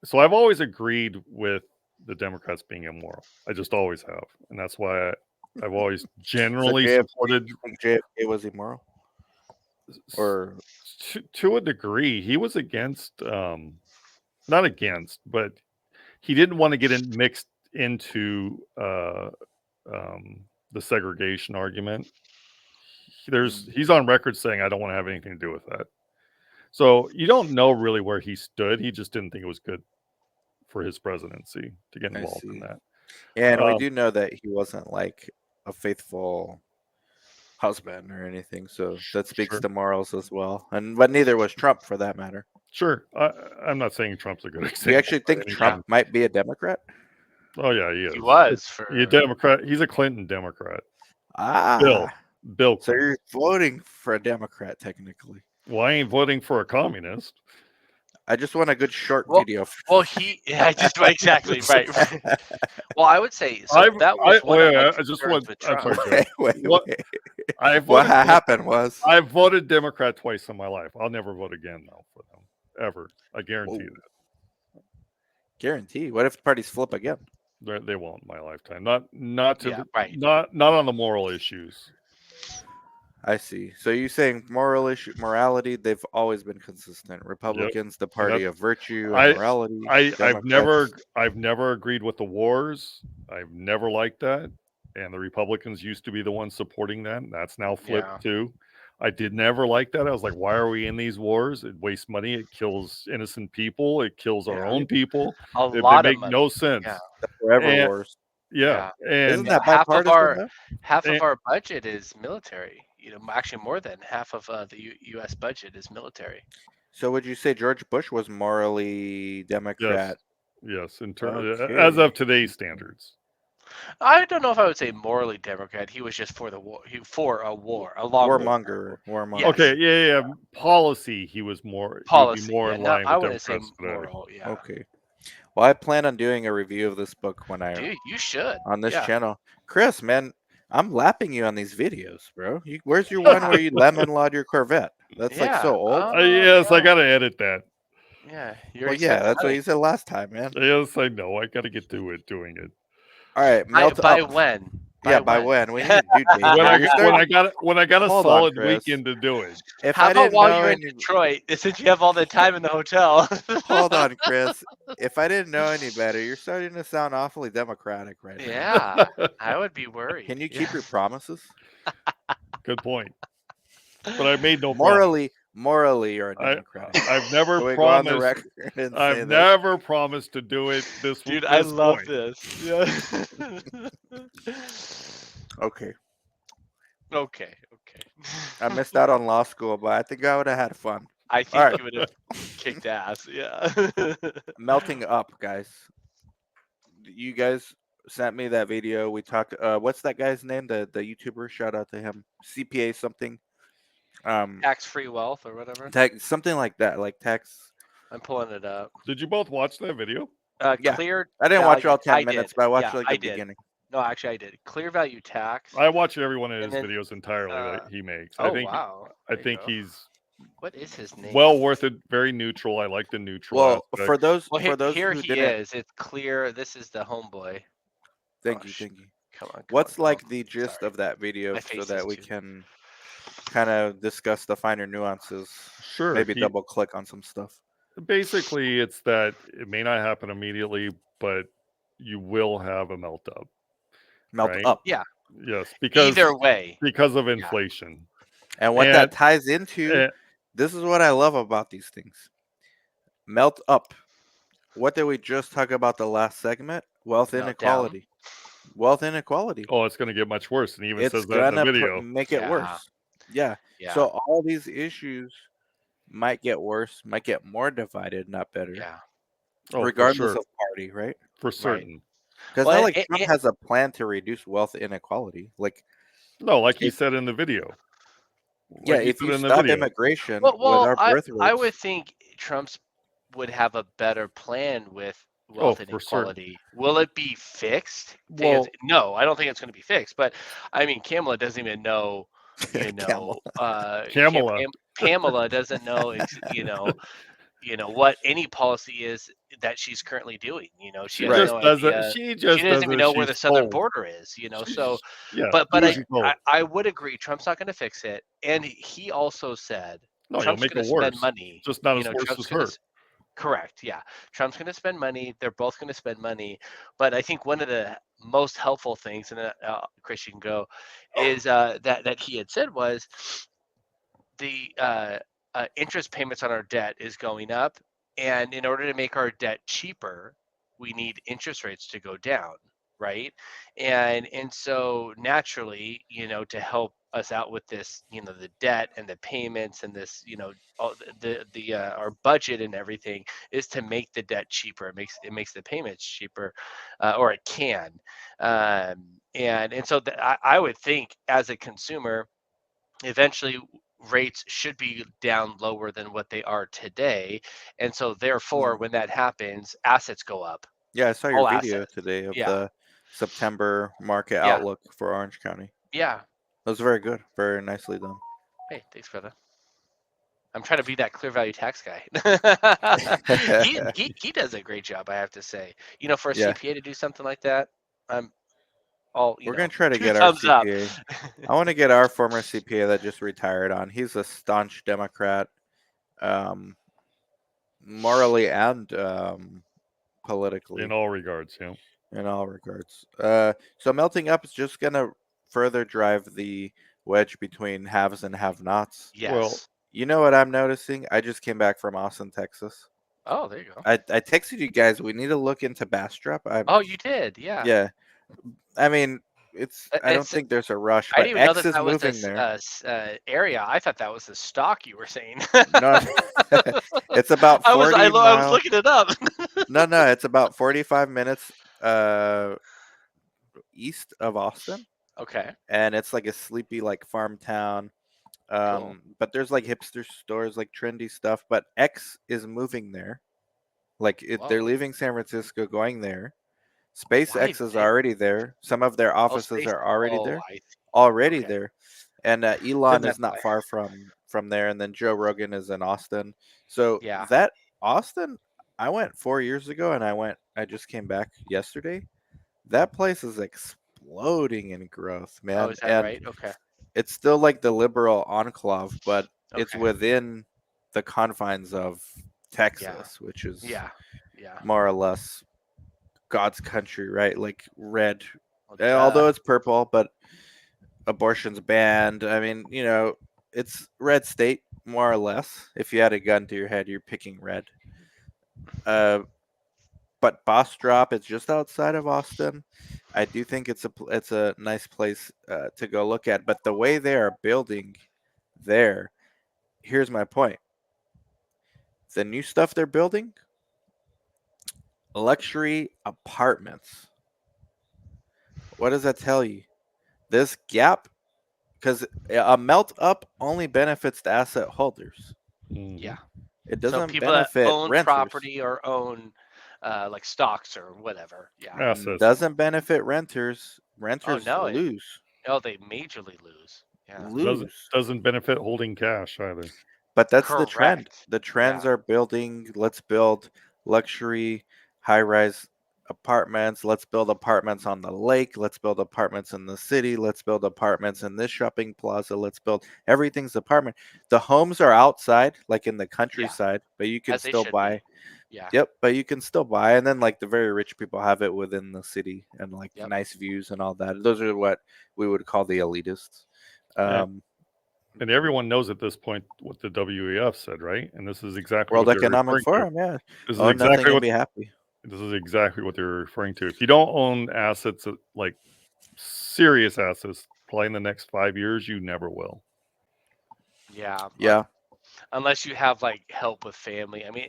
so I've always agreed with the Democrats being immoral. I just always have, and that's why I've always So generally JFK, supported. you think JFK was immoral, or To a degree, he was against, not against, but he didn't want to get mixed into the segregation argument. He's on record saying, "I don't want to have anything to do with that." So you don't know really where he stood. He just didn't think it was good for his presidency to get I involved in see. that. Yeah, and we Um, do know that he wasn't like a faithful husband or anything, so that speaks Sure. to morals as well. And but neither was Trump, for that matter. Sure. I'm not saying Trump's a good Do example. you actually by think any Trump means. might be a Democrat? Oh yeah, he is. He was He's a for Democrat. He's a Clinton Democrat. Bill Ah, Bill so Clinton. you're voting for a Democrat technically. Well, I ain't voting for a communist. I just want a good short well, video. well, I just exactly right. Well, I would say so. That was one of my I just concerns want. with I'm Trump. sorry, Joe. Wait. What I What voted. happened was I voted Democrat twice in my life. I'll never vote again though for them ever. I guarantee Whoa. that. Guarantee. What if the parties flip again? They won't in my lifetime. Not to Yeah, right. not on the moral issues. I see. So you saying morality? They've always been consistent. Republicans, the party of virtue and morality. I've Democrats, never agreed with the wars. I've never liked that. And the Republicans used to be the ones supporting that. That's now flipped Yeah. too. I did never like that. I was like, why are we in these wars? It wastes money. It kills innocent people. It kills our Yeah. own people. A They lot of make money. no sense. Yeah. the forever And wars. yeah, Isn't and that half of bipartisan? our budget is military. Actually more than half of the U.S. budget is military. So would you say George Bush was morally Democrat? yes, in terms Okay. as of today's standards. I don't know if I would say morally Democrat. He was just for the war. For a war, a long Warmonger. Yes. Okay, yeah. Policy, he was more. policy. He would be more Yeah, in no, line I with wouldn't say Democrats today. moral. Yeah, Okay. Well, I plan on doing a review of this book when dude, you should. on this Yeah. channel. Chris, man, I'm lapping you on these videos, bro. Where's your one where you lemon lawed your Corvette? That's like so old. Yes, I gotta edit that. Yeah, Well, yeah, that's what you said last time, man. Yes, I know. I gotta get to it, doing it. All right, melt by up. when? By when? We need a due date. When I got a Hold on, solid Chris. weekend to do it. If How I about didn't while know you're in any, Detroit, since you have all the time in the hotel? hold on, Chris. If I didn't know any better, you're starting to sound awfully democratic right now. Yeah, I would be worried. Can you keep your promises? Good point. But I made no promise. Morally, you're a Democrat. I've never Can we go on the promised. record and say I've this? never promised to do it this Dude, this I love point. this. Yeah. Okay. Okay. I missed out on law school, but I think I would have had fun. I think Alright. you would have kicked ass. Yeah. Melting up, guys. You guys sent me that video. We talked. What's that guy's name? The YouTuber. Shout out to him. CPA something. Tax-free wealth or whatever. Something like that. Like tax. I'm pulling it up. Did you both watch that video? Yeah. Clear. I didn't watch all 10 I minutes, did. but I watched Yeah, like I the did. beginning. No, actually, I did. Clear value tax. I watch every one of his And then, videos entirely that he makes. Oh, I think wow. I There you think go. he's What is his name? well worth it. Very neutral. I like the neutral. Well, aspect. for those here who he didn't, is. It's clear. This is the homeboy. thank you. Come on. What's like the gist Sorry. of that video My so face that is we too- can kind of discuss the finer nuances? Sure. Maybe double click on some stuff. Basically, it's that it may not happen immediately, but you will have a melt up. Melt Right? up. Yeah. Yes, because Either way. because of inflation. And what that ties into, this is what I love about these things. Melt up. What did we just talk about the last segment? Wealth Melt inequality. Wealth inequality. Oh, it's going to get much worse, and he even It's says that in the gonna video. make it worse. Yeah. Yeah. So all these issues might get worse, might get more divided, not better. Yeah. Oh, regardless of party, right? For certain. Because Well, not like Trump has a plan to reduce wealth inequality. Like he said in the video. Yeah, if you stop immigration with our birth rates, I would think Trump's would have a better plan with wealth inequality. Will it be fixed? Well, no, I don't think it's going to be fixed. But I mean, Kamala doesn't even know. You know, Kamala Pamela doesn't know. You know, what any policy is that she's currently doing. She She has Right. just no does it. idea. She She just doesn't does even as know where she's the southern told. border is. So, Yeah, but do as I, she's told. I I would agree. Trump's not going to fix it, and he also said No, you'll Trump's make going it to spend worse. money. Just not as worse Trump's as going her. to correct. Yeah, Trump's going to spend money. They're both going to spend money, but I think one of the most helpful things, and Chris, you can go, is that he had said was the interest payments on our debt is going up, and in order to make our debt cheaper, we need interest rates to go down, right? And so naturally, to help us out with this, the debt and the payments and this, all the our budget and everything is to make the debt cheaper. It makes the payments cheaper, or it can, and so I would think as a consumer eventually rates should be down lower than what they are today. And so therefore, when that happens, assets go up. Yeah, I saw your All video assets. today of Yeah. the September market Yeah. outlook for Orange County. Yeah. That was very good, very nicely done. Hey, thanks, brother. I'm trying to be that Clear Value tax guy. he does a great job, I have to say. For a Yeah, CPA to do something like that, I'm all we're gonna try to two get our thumbs up. CPA. I want to get our former CPA that just retired on. He's a staunch Democrat, um, morally and politically, In all regards, yeah. in all regards. So melting up is just gonna further drive the wedge between haves and have-nots. Well, Yes. You know what I'm noticing? I just came back from Austin, Texas. Oh, there you go. I texted you guys. We need to look into Bastrop. Oh, you did. Yeah. Yeah. I mean, I don't It's think there's a rush, I but didn't even know X that is that was moving there. area. I thought that was the stock you were saying. No, it's about I was 40 I was miles. looking it up. No, it's about 45 minutes east of Austin, Okay, and it's like a sleepy like farm town. cool. But there's like hipster stores, like trendy stuff. But X is moving there. Like they're Whoa. leaving San Francisco, going there. Why SpaceX is there? already there. Some of their Oh, offices space. are already Oh, there. I see. Already Okay, there. And then Elon is that's not why. far from there. And then Joe Rogan is in Austin. So Yeah, that Austin, I went 4 years ago, and I just came back yesterday. That place is exploding in growth, oh, man. is that And right? Okay, it's still like the liberal enclave, but it's okay. within the confines of Yeah, Texas, which is yeah, yeah. more or less God's country, right? Like red, Well, duh. although it's purple, but abortion's banned. I mean, it's red state more or less. If you had a gun to your head, you're picking red. Uh, but Boss Drop, it's just outside of Austin. I do think it's a nice place to go look at. But the way they are building there, here's my point: the new stuff they're building, luxury apartments. What does that tell you? This gap, because a melt up only benefits the asset holders. Yeah. It So doesn't people that benefit own renters. property or own like stocks or whatever. Yeah. assets. Doesn't benefit renters. Oh Renters no, lose. they majorly lose. Yeah. Doesn't Lose. doesn't benefit holding cash either. But that's the trend. Correct. The trends Yeah. are building. Let's build luxury high rise apartments. Let's build apartments on the lake. Let's build apartments in the city. Let's build apartments in this shopping plaza. Let's build everything's apartment. The homes are outside, like in the Yeah. countryside, but you can As they still should be. buy. Yeah. Yep, but you can still buy. And then like the very rich people have it within the city and like Yep. nice views and all that. Those are what we would call the elitists. Yeah. Um, And everyone knows at this point what the WEF said, right? And this is exactly World what they're Economic referring to. Forum, yeah. This is Oh, nothing exactly and what be happy. they're referring to. If you don't own assets like serious assets, probably in the next 5 years, you never will. Yeah. Yeah. Unless you have like help with family. I mean,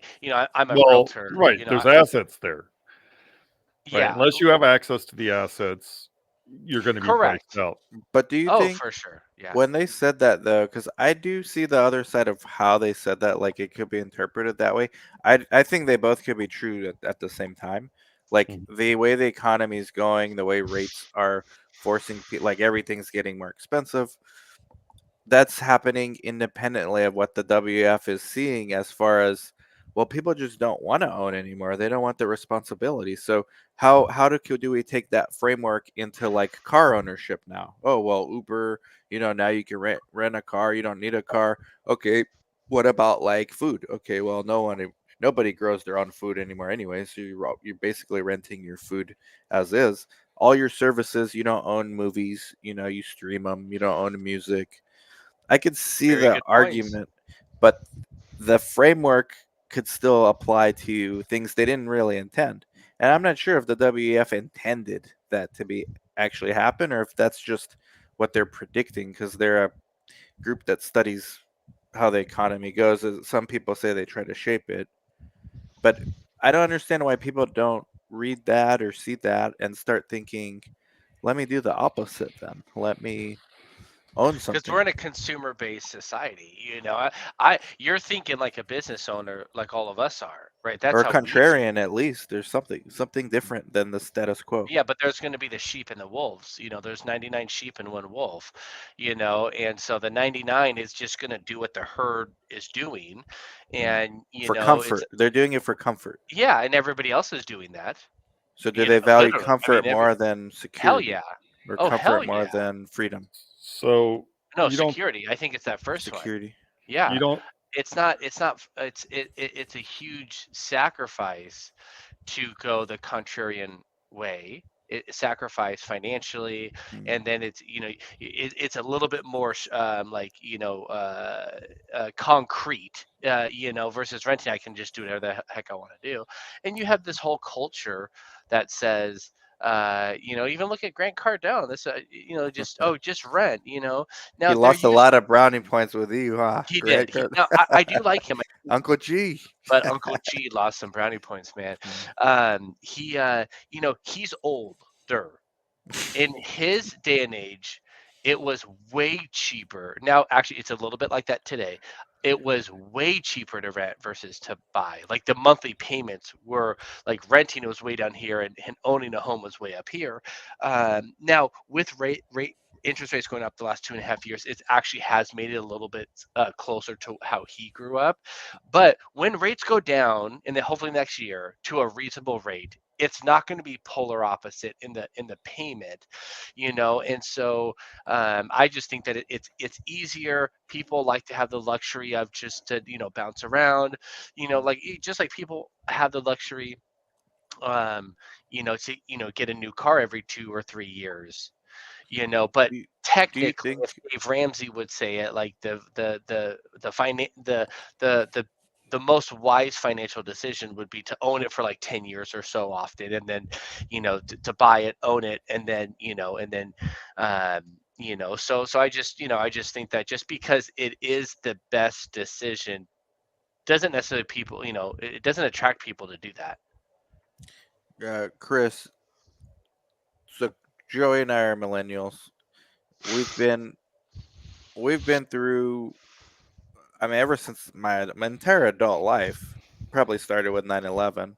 I'm a Well, realtor. right. There's assets there, right? Yeah. Unless you have access to the assets, you're going to be Correct. priced out. But do you Oh, think for sure. Yeah. when they said that though, because I do see the other side of how they said that, like it could be interpreted that way. I think they both could be true at the same time. Like Mhm. the way the economy is going, the way rates are forcing people, like everything's getting more expensive. That's happening independently of what the WF is seeing as far as Well, people just don't want to own anymore. They don't want the responsibility. So do we take that framework into like car ownership now? Oh well, Uber, now you can rent a car. You don't need a car. Okay, what about like food? Okay, well, nobody grows their own food anymore anyway. So you're basically renting your food as is. All your services, you don't own movies. You stream them. You don't own music. I could see Very the good points. argument, but the framework could still apply to things they didn't really intend. And I'm not sure if the WEF intended that to be actually happen or if that's just what they're predicting because they're a group that studies how the economy goes. Some people say they try to shape it, but I don't understand why people don't read that or see that and start thinking, let me do the opposite then. Let me own Because we're something. in a consumer-based society. You're thinking like a business owner, like all of us are, right? That's Or how we think. contrarian at least. There's something different than the status quo. Yeah, but there's going to be the sheep and the wolves. There's 99 sheep and one wolf. And so the 99 is just going to do what the herd is doing, Yeah. and For it's comfort. They're doing it for comfort. yeah, and everybody else is doing that. So do they value Literally. I mean, comfort more than hell security? yeah. Or Oh hell comfort more yeah. than freedom? So No, you don't security. I think it's that first one. Security. Yeah. you don't It's a huge sacrifice to go the contrarian way. Sacrifice financially, Hmm. and then it's a little bit more like concrete, versus renting. I can just do whatever the heck I want to do, and you have this whole culture that says. Even look at Grant Cardone. This, just rent. He Now there lost a used lot of brownie points with you, huh? he did. Great. Good. Now I do like him. Uncle G. But Uncle G lost some brownie points, man. Hmm. He's older. In his day and age, it was way cheaper. Now, actually, it's a little bit like that today. It was way cheaper to rent versus to buy. Like the monthly payments were like renting was way down here and owning a home was way up here. Now, with rate interest rates going up the last 2.5 years, it actually has made it a little bit closer to how he grew up. But when rates go down, and then hopefully next year to a reasonable rate, it's not going to be polar opposite in the payment, and so I just think that it's easier. People like to have the luxury of just to bounce around, like just like people have the luxury to get a new car every 2 or 3 years, but Do, do you technically, think if Dave Ramsey would say it, like the most wise financial decision would be to own it for like 10 years or so often, and then to buy it, own it, and then so I just think that just because it is the best decision doesn't necessarily people it doesn't attract people to do that. Chris, so Joey and I are millennials. We've been we've been through ever since my entire adult life, probably started with 9/11.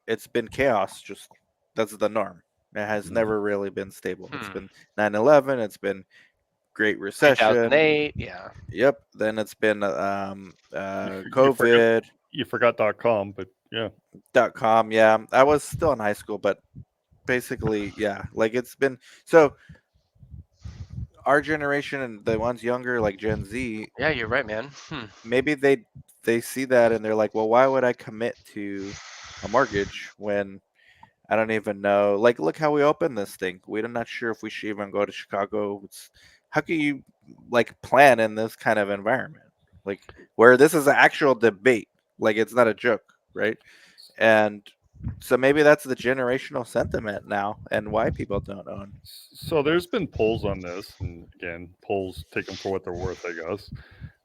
It's been chaos. Just that's the norm. It has never really been stable. It's Hmm. been 9/11. It's been Great Recession. 2008, yeah. Yep. Then it's been you forgot COVID. .com, but yeah. .com. Yeah, I was still in high school, but basically, yeah, like it's been so. Our generation and the ones younger, like Gen Z, Yeah, you're right, man. maybe they see that and they're like, well, why would I commit to a mortgage when I don't even know? Like, look how we opened this thing. We're not sure if we should even go to Chicago. How can you like plan in this kind of environment? Like, where this is an actual debate. Like, it's not a joke, right? And so maybe that's the generational sentiment now and why people don't own. So there's been polls on this, and again, polls take them for what they're worth, I guess.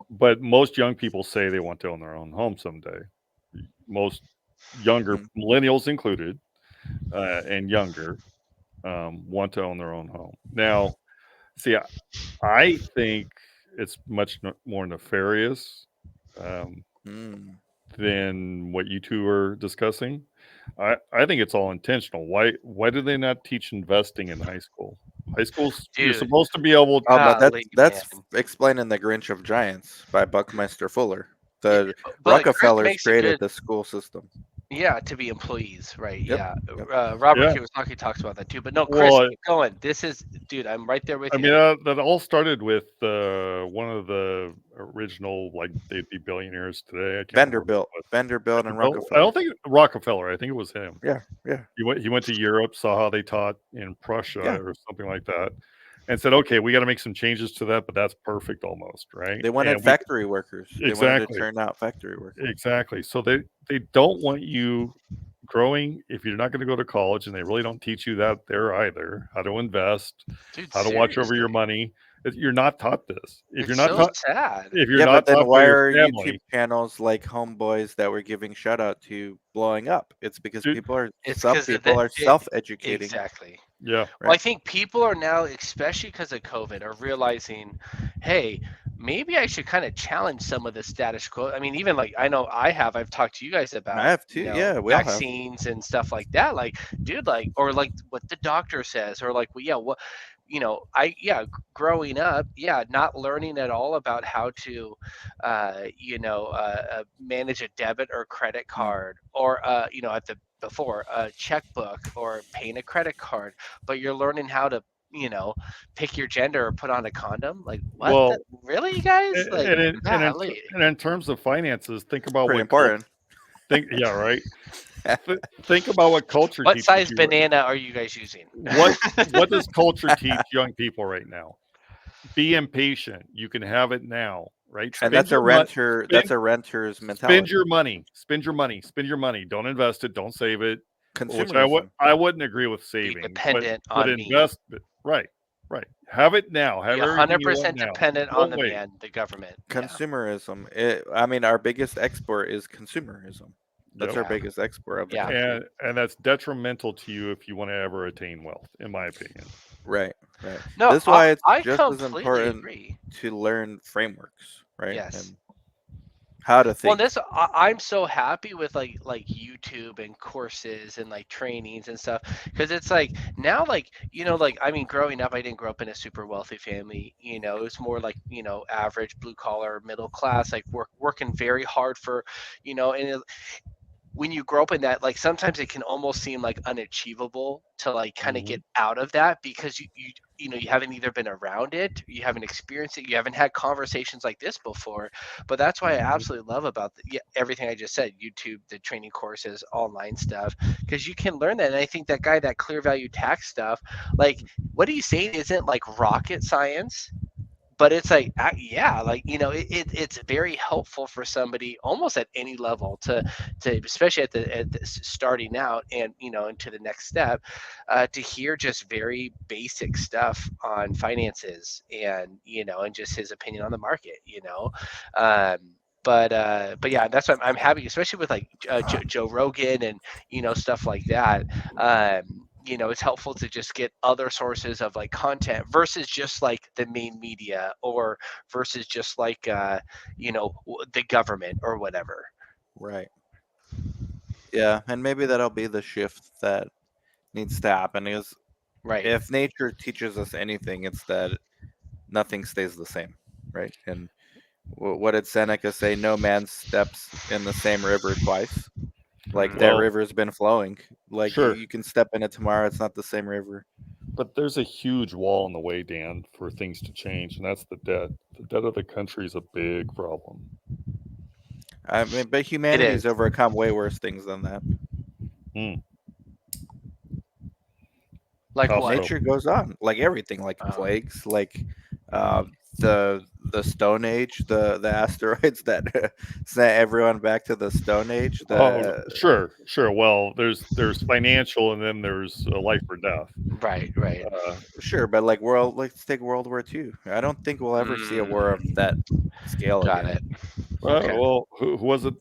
But most young people say they want to own their own home someday. Most younger, Mhm. millennials included, and younger, want to own their own home. Now, see, I think it's much more nefarious Mm. than what you two are discussing. I think it's all intentional. Why do they not teach investing in high school? High school's you're Dude, supposed to be able Oh, to. but golly, that's man. explaining the Grinch of Giants by Buckminster Fuller. The But Chris Rockefellers makes a created good, the school system. yeah, to be employees, right? Yep. Yeah. Yep. Robert Yeah. Kiyosaki talks about that too. But no, Chris, Well, keep going. This is, dude, I'm right there with I you. mean, that all started with one of the original, like, they'd be billionaires today. I can't remember. Vanderbilt and I Rockefeller. don't think Rockefeller. I think it was him. Yeah, yeah, He went to Europe, saw how they taught in Prussia yeah. or something like that, and said, "Okay, we got to make some changes to that, but that's perfect almost, right?" They wanted And we factory workers. They wanted to exactly, turn out factory workers. exactly. So they don't want you growing if you're not going to go to college, and they really don't teach you that there either. How to invest, Dude, how to watch over your seriously. money. You're not taught this. If you're It's not so taught, sad. if you're Yeah, not but then taught by why your are YouTube family, channels like Homeboys that we're giving shout out to blowing up? It's because dude, It's some because people are self-educating, exactly. yeah, Well, I right? think people are now, especially because of COVID, are realizing, hey, maybe I should kind of challenge some of the status quo. I mean, even like I know I've talked to you guys I about, have too. Yeah, we all have. vaccines and stuff like that. Like, dude, like, or like what the doctor says, or like, well, yeah, what, growing up, yeah, not learning at all about how to, manage a debit or credit Mm. card, or, at the before a checkbook or paying a credit card, but you're learning how to, pick your gender or put on a condom. Like, what the, well, really, you guys? Like, golly. and in terms of finances, think about Pretty what culture. important. Yeah, right. Think about what culture What teaches size you. banana are you guys using? What does culture teach young people right now? Be impatient. You can have it now, right? And that's a renter. That's a renter's spend mentality. your money. Spend your money. Spend your money. Don't invest it. Don't save it. Which Consumerism. I wouldn't agree with Be saving, dependent but on me. invest it. Right. Right. Have it now. Have Be everything you want 100% now. dependent on Don't the wait. man, the government. Consumerism. I mean, our biggest export is consumerism. That's Yep. our biggest export of the Yeah. country. And that's detrimental to you if you want to ever attain wealth, in my opinion. Right, right. No, This is why it's I just as completely important agree. to learn frameworks, right? Yes. And how to Well, think. I'm so happy with like YouTube and courses and like trainings and stuff, because it's like now, like, like, I mean, growing up, I didn't grow up in a super wealthy family. It was more like, average blue collar middle class, like working very hard for, and when you grow up in that, like, sometimes it can almost seem like unachievable to like kind of get out of that, because you haven't either been around it, you haven't experienced it, you haven't had conversations like this before. But that's why I absolutely love about everything I just said: YouTube, the training courses, online stuff, because you can learn that. And I think that guy, that clear value tax stuff, like, what he's saying isn't like rocket science, but it's like, yeah, like, it's very helpful for somebody almost at any level to especially at the starting out, and into the next step, to hear just very basic stuff on finances, and and just his opinion on the market. um, but yeah, that's what I'm happy, especially with like Joe Rogan and stuff like that. It's helpful to just get other sources of like content versus just like the main media, or versus just like the government or whatever. Right. Yeah, and maybe that'll be the shift that needs to happen. Is Right. if nature teaches us anything, it's that nothing stays the same, right? And what did Seneca say? No man steps in the same river twice. Like, that Well, river's been flowing. Like, sure. you can step in it tomorrow. It's not the same river. But there's a huge wall in the way, Dan, for things to change, and that's the debt. The debt of the country is a big problem. I mean, but It humanity's is. overcome way worse things than that. Like How what? so? Nature goes on, like everything, like Oh. plagues, like the Stone Age, the asteroids that sent everyone back to the Stone Age. Oh, sure. Well, there's financial, and then there's life or death. Right. Sure, but like let's take World War II. I don't think we'll ever see a war of that scale Got again. it. Okay. Well, who was it?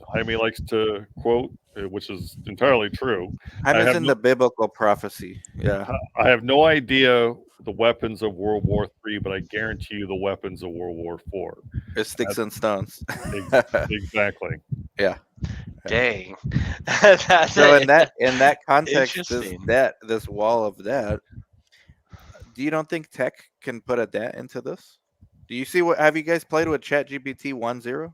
Jaime likes to quote, which is entirely true. I'm I have in no, the biblical prophecy. Yeah. I have no idea the weapons of World War III, but I guarantee you the weapons of World War IV. It's sticks and stones. Exactly. Yeah. Dang. That's So in that context, interesting. this wall of debt, do you don't think tech can put a dent into this? Do you see have you guys played with ChatGPT 1.0?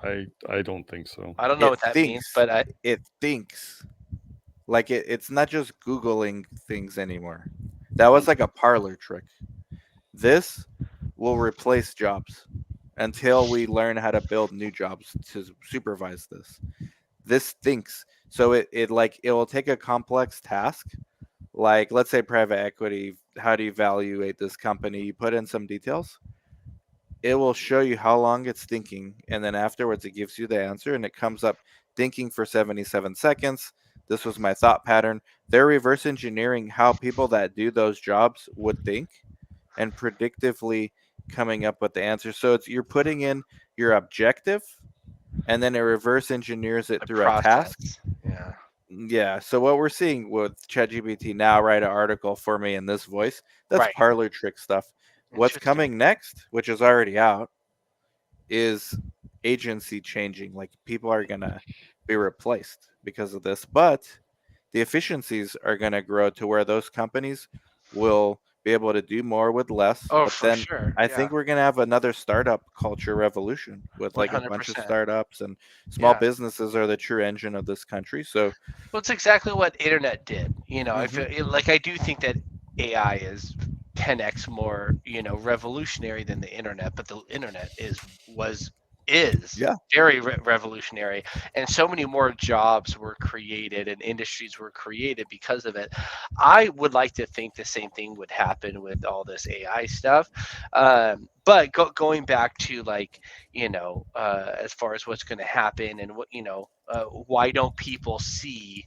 I don't think so. I don't know It what that means, thinks. but It thinks. Like it's not just Googling things anymore. That was like a parlor trick. This will replace jobs until we learn how to build new jobs to supervise this. This thinks. So it will take a complex task, like let's say private equity, how do you evaluate this company? You put in some details. It will show you how long it's thinking, and then afterwards it gives you the answer, and it comes up thinking for 77 seconds. This was my thought pattern. They're reverse engineering how people that do those jobs would think and predictively coming up with the answer. So it's you're putting in your objective and then it reverse engineers it the through a task. process. Yeah. Yeah. So what we're seeing with ChatGPT now, write an article for me in this voice. That's Right. parlor trick stuff. What's Interesting. coming next, which is already out, is agency changing. Like people are gonna be replaced because of this, but the efficiencies are gonna grow to where those companies will be able to do more with less. Oh, But for then sure. I Yeah. think we're gonna have another startup culture revolution with like a bunch of 100%. startups, and small Yeah. businesses are the true engine of this country. So Well, it's exactly what internet did. I mhm. feel like I do think that AI is 10x more, revolutionary than the internet, but the internet is Yeah. very revolutionary, and so many more jobs were created and industries were created because of it. I would like to think the same thing would happen with all this AI stuff, but going back to like as far as what's going to happen and what why don't people see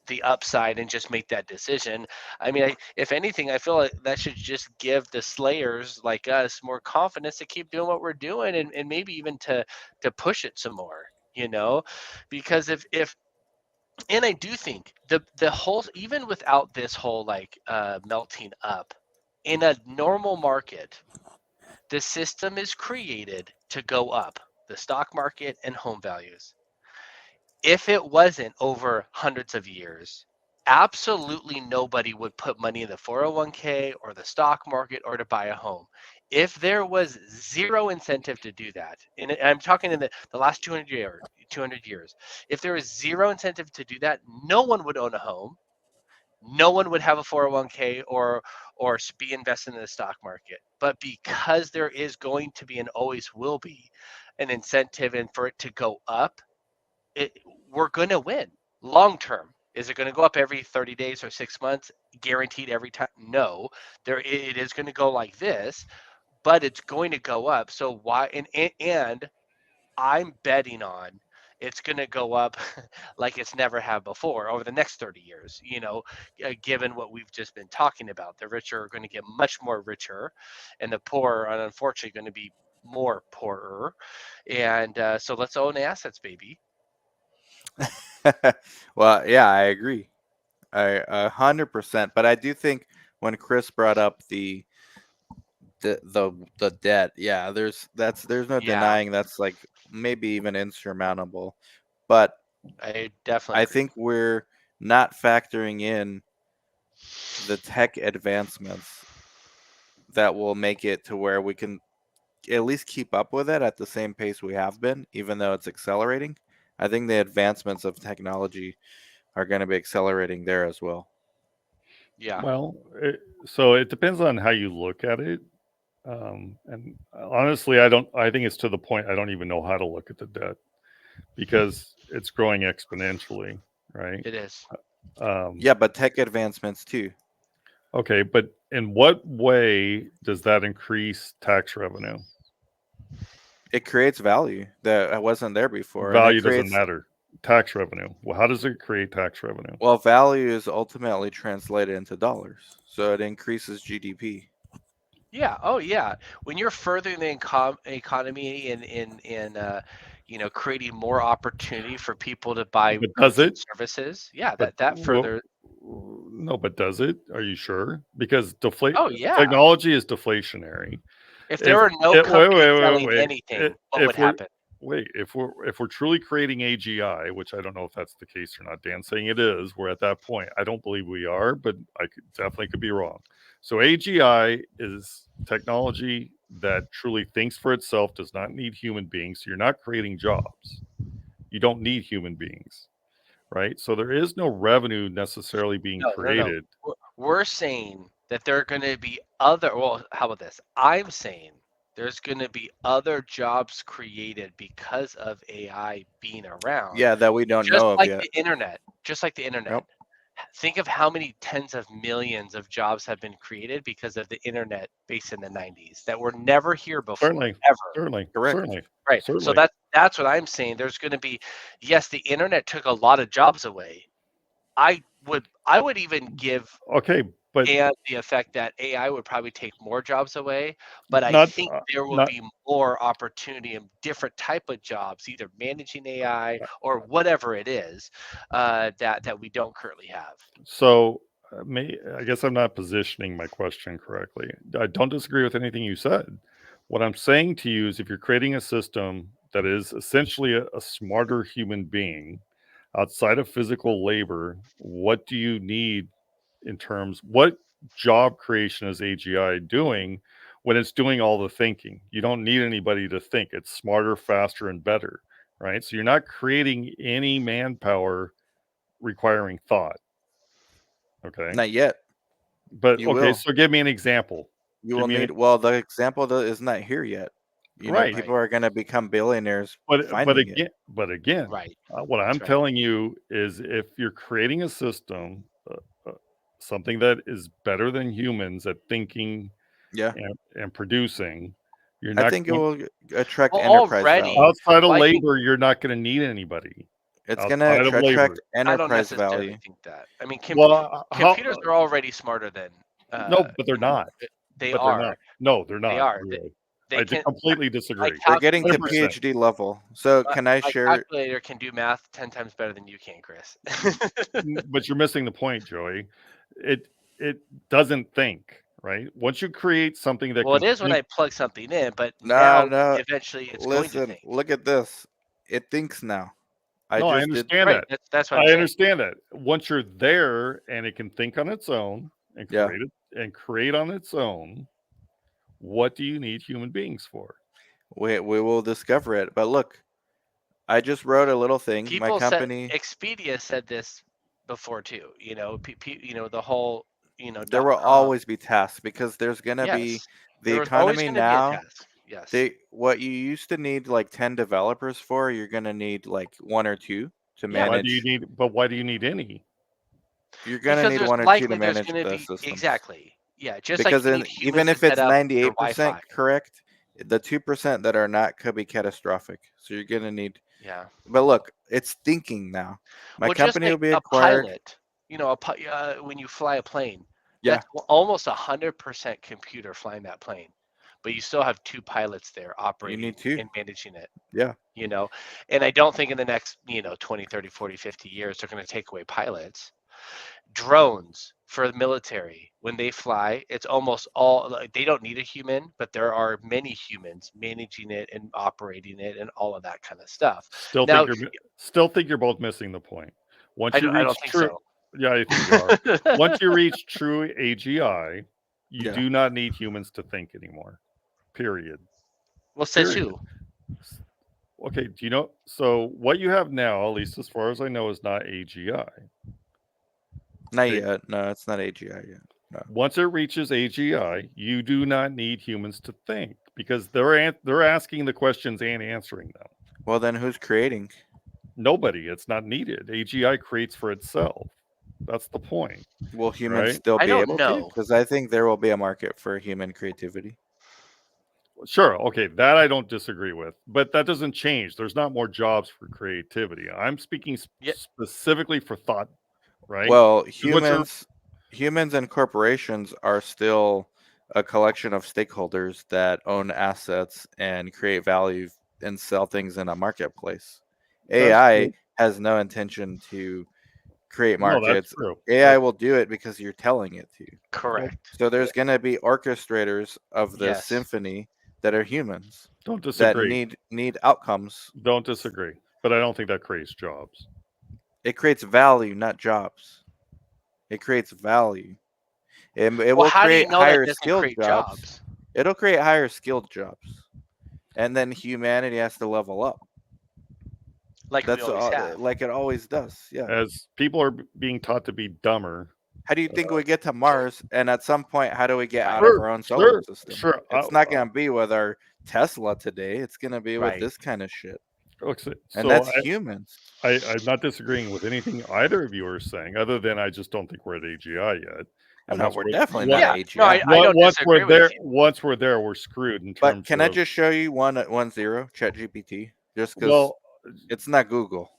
the upside and just make that decision? I mean, if anything, I feel like that should just give the slayers like us more confidence to keep doing what we're doing, and maybe even to push it some more, because if and I do think the whole, even without this whole like melting up, in a normal market, the system is created to go up, the stock market and home values. If it wasn't over hundreds of years, absolutely nobody would put money in the 401k or the stock market or to buy a home. If there was zero incentive to do that, and I'm talking in the last 200 years, if there was zero incentive to do that, no one would own a home. No one would have a 401k or be invested in the stock market. But because there is going to be and always will be an incentive and for it to go up, it, we're going to win long term. Is it going to go up every 30 days or 6 months? Guaranteed every time? No. It is going to go like this, but it's going to go up. So why? And I'm betting on it's going to go up like it's never have before over the next 30 years. Given what we've just been talking about, the richer are going to get much more richer, and the poor are unfortunately going to be more poorer. And so let's own assets, baby. Well, yeah, I agree. 100%. But I do think when Chris brought up the debt, yeah, there's no Yeah, denying that's like maybe even insurmountable. But I definitely I agree. think we're not factoring in the tech advancements that will make it to where we can at least keep up with it at the same pace we have been, even though it's accelerating. I think the advancements of technology are going to be accelerating there as well. Yeah, Well, so it depends on how you look at it. And honestly, I think it's to the point I don't even know how to look at the debt because it's growing exponentially, right? it is. Yeah, but tech advancements too. Okay, but in what way does that increase tax revenue? It creates value that wasn't there before, and it Value doesn't creates matter. Tax revenue. Well, how does it create tax revenue? well, value is ultimately translated into dollars, so it increases GDP. Yeah. Oh, yeah. When you're furthering the economy and creating more opportunity for people to buy But does goods and it? services, yeah, But that well, further. no, but does it? Are you sure? Because Oh, yeah. technology is deflationary. If there were no Wait, company selling wait. anything, what would If we're happen? if we're truly creating AGI, which I don't know if that's the case or not, Dan's saying it is. We're at that point. I don't believe we are, but definitely could be wrong. So AGI is technology that truly thinks for itself, does not need human beings. So you're not creating jobs. You don't need human beings, right? So there is no revenue necessarily being No. created. We're saying that there are going to be other. Well, how about this? I'm saying there's going to be other jobs created because of AI being around. Yeah, that we don't Just know of like yet. the internet. Just like the internet. Yep. Think of how many tens of millions of jobs have been created because of the internet based in the 90s that were never here before, Certainly, ever. certainly, Correct. certainly, Right. So certainly. that's what I'm saying. There's going to be, yes, the internet took a lot of jobs away. I would even give Okay, but and the effect that AI would probably take more jobs away, but I not think there will not be more opportunity in different type of jobs, either managing AI or whatever it is that we don't currently have. so. I guess I'm not positioning my question correctly. I don't disagree with anything you said. What I'm saying to you is, if you're creating a system that is essentially a smarter human being outside of physical labor, what do you need in terms? What job creation is AGI doing when it's doing all the thinking? You don't need anybody to think. It's smarter, faster, and better, right? So you're not creating any manpower requiring thought. Okay. Not yet. But You okay, will. so give me an example. You Give will me an, need. Well, the example is not here yet. right. People are going to become billionaires But finding it. again, Right. what I'm That's right. telling you is, if you're creating a system, something that is better than humans at thinking Yeah. and producing, you're I not think it going, will attract Well, enterprise already, value. outside of I think labor, you're not going to need anybody It's going outside of to labor. attract I don't enterprise necessarily value. think that. I mean, Well, computers are already smarter than no, but they're human. not. They But they're are. not. No, they're They not. are. Really. They I can. completely My disagree. They're getting to 100%. PhD level. So can I my share? calculator can do math 10 times better than you can, Chris. But you're missing the point, Joey. It doesn't think, right? Once you create something that Well, it can is when think, I plug something in, but No, now no. eventually it's going to Listen, think. look at this. It thinks now. I no, I just did. understand Right. that. That's what I'm I saying. understand that. Once you're there and it can think on its own and Yeah. create on its own, what do you need human beings for? We will discover it. But look, I just wrote a little thing. My People said company. Expedia said this before too. The whole There will .com. always be tasks because there's gonna be Yes, the there was always economy going to be a now. task. Yes. What you used to need like 10 developers for, you're gonna need like one or two to Yeah. Why do you manage. need? But why do you need any? You're gonna Because need there's one or two to likely there's manage going to the be systems. exactly. Yeah, just like Because you need even humans to if set it's up your 98% Wi-Fi. correct, the 2% that are not could be catastrophic. So you're gonna need. Yeah. But look, it's thinking now. My Well, just company like will be a acquired. pilot, when you fly a plane, Yeah, that's almost 100% computer flying that plane, but you still have two pilots there you operating need two. and managing it. Yeah, And I don't think in the next 20, 30, 40, 50 years they're going to take away pilots. Drones for the military, when they fly, it's almost all like, they don't need a human, but there are many humans managing it and operating it and all of that kind of stuff. Now, Still think you're both missing the point. Once I you don't reach think true, so. yeah, I think you are. Once you reach true AGI, you Yeah. do not need humans to think anymore. Period. Well, says Period. who? Okay, do you know? So what you have now, at least as far as I know, is not AGI. not Okay. yet. No, it's not AGI yet. No. Once it reaches AGI, you do not need humans to think, because they're asking the questions and answering them. Well, then who's creating? Nobody. It's not needed. AGI creates for itself. That's the point. Will humans Right? still I be don't able to? know. Because I think there will be a market for human creativity. Sure. Okay. That I don't disagree with, but that doesn't change. There's not more jobs for creativity. I'm speaking Yeah. specifically for thought, right? Well, What's humans and corporations are still a collection of stakeholders that own assets and create value and sell things in a marketplace. That's AI true. has no intention to create No, that's markets. true. AI will do it because you're telling it to. Correct. So there's going to be orchestrators of the Yes. symphony that are humans Don't that disagree. need outcomes. Don't disagree. But I don't think that creates jobs. It creates value, not jobs. It creates value. It Well, will how do you create know that higher doesn't skilled create jobs. jobs? It'll create higher skilled jobs, and then humanity has to level up. Like we That's always all, have. like it always does. Yeah. As people are being taught to be dumber. How do you think we get to Mars? And at some point, how do we get out Right. of Sure, our own solar system? sure. It's not going to be with our Tesla today. It's going to be with Right. this kind of shit. Look, And so that's humans. I'm not disagreeing with anything either of you are saying, other than I just don't think we're at AGI yet. Oh, no, once we're we're- definitely once- not Yeah. AGI. No, I don't once disagree we're with there, you. once we're there, we're screwed in But terms can of. I just show you 1.10 ChatGPT? Just because Well, it's not Google.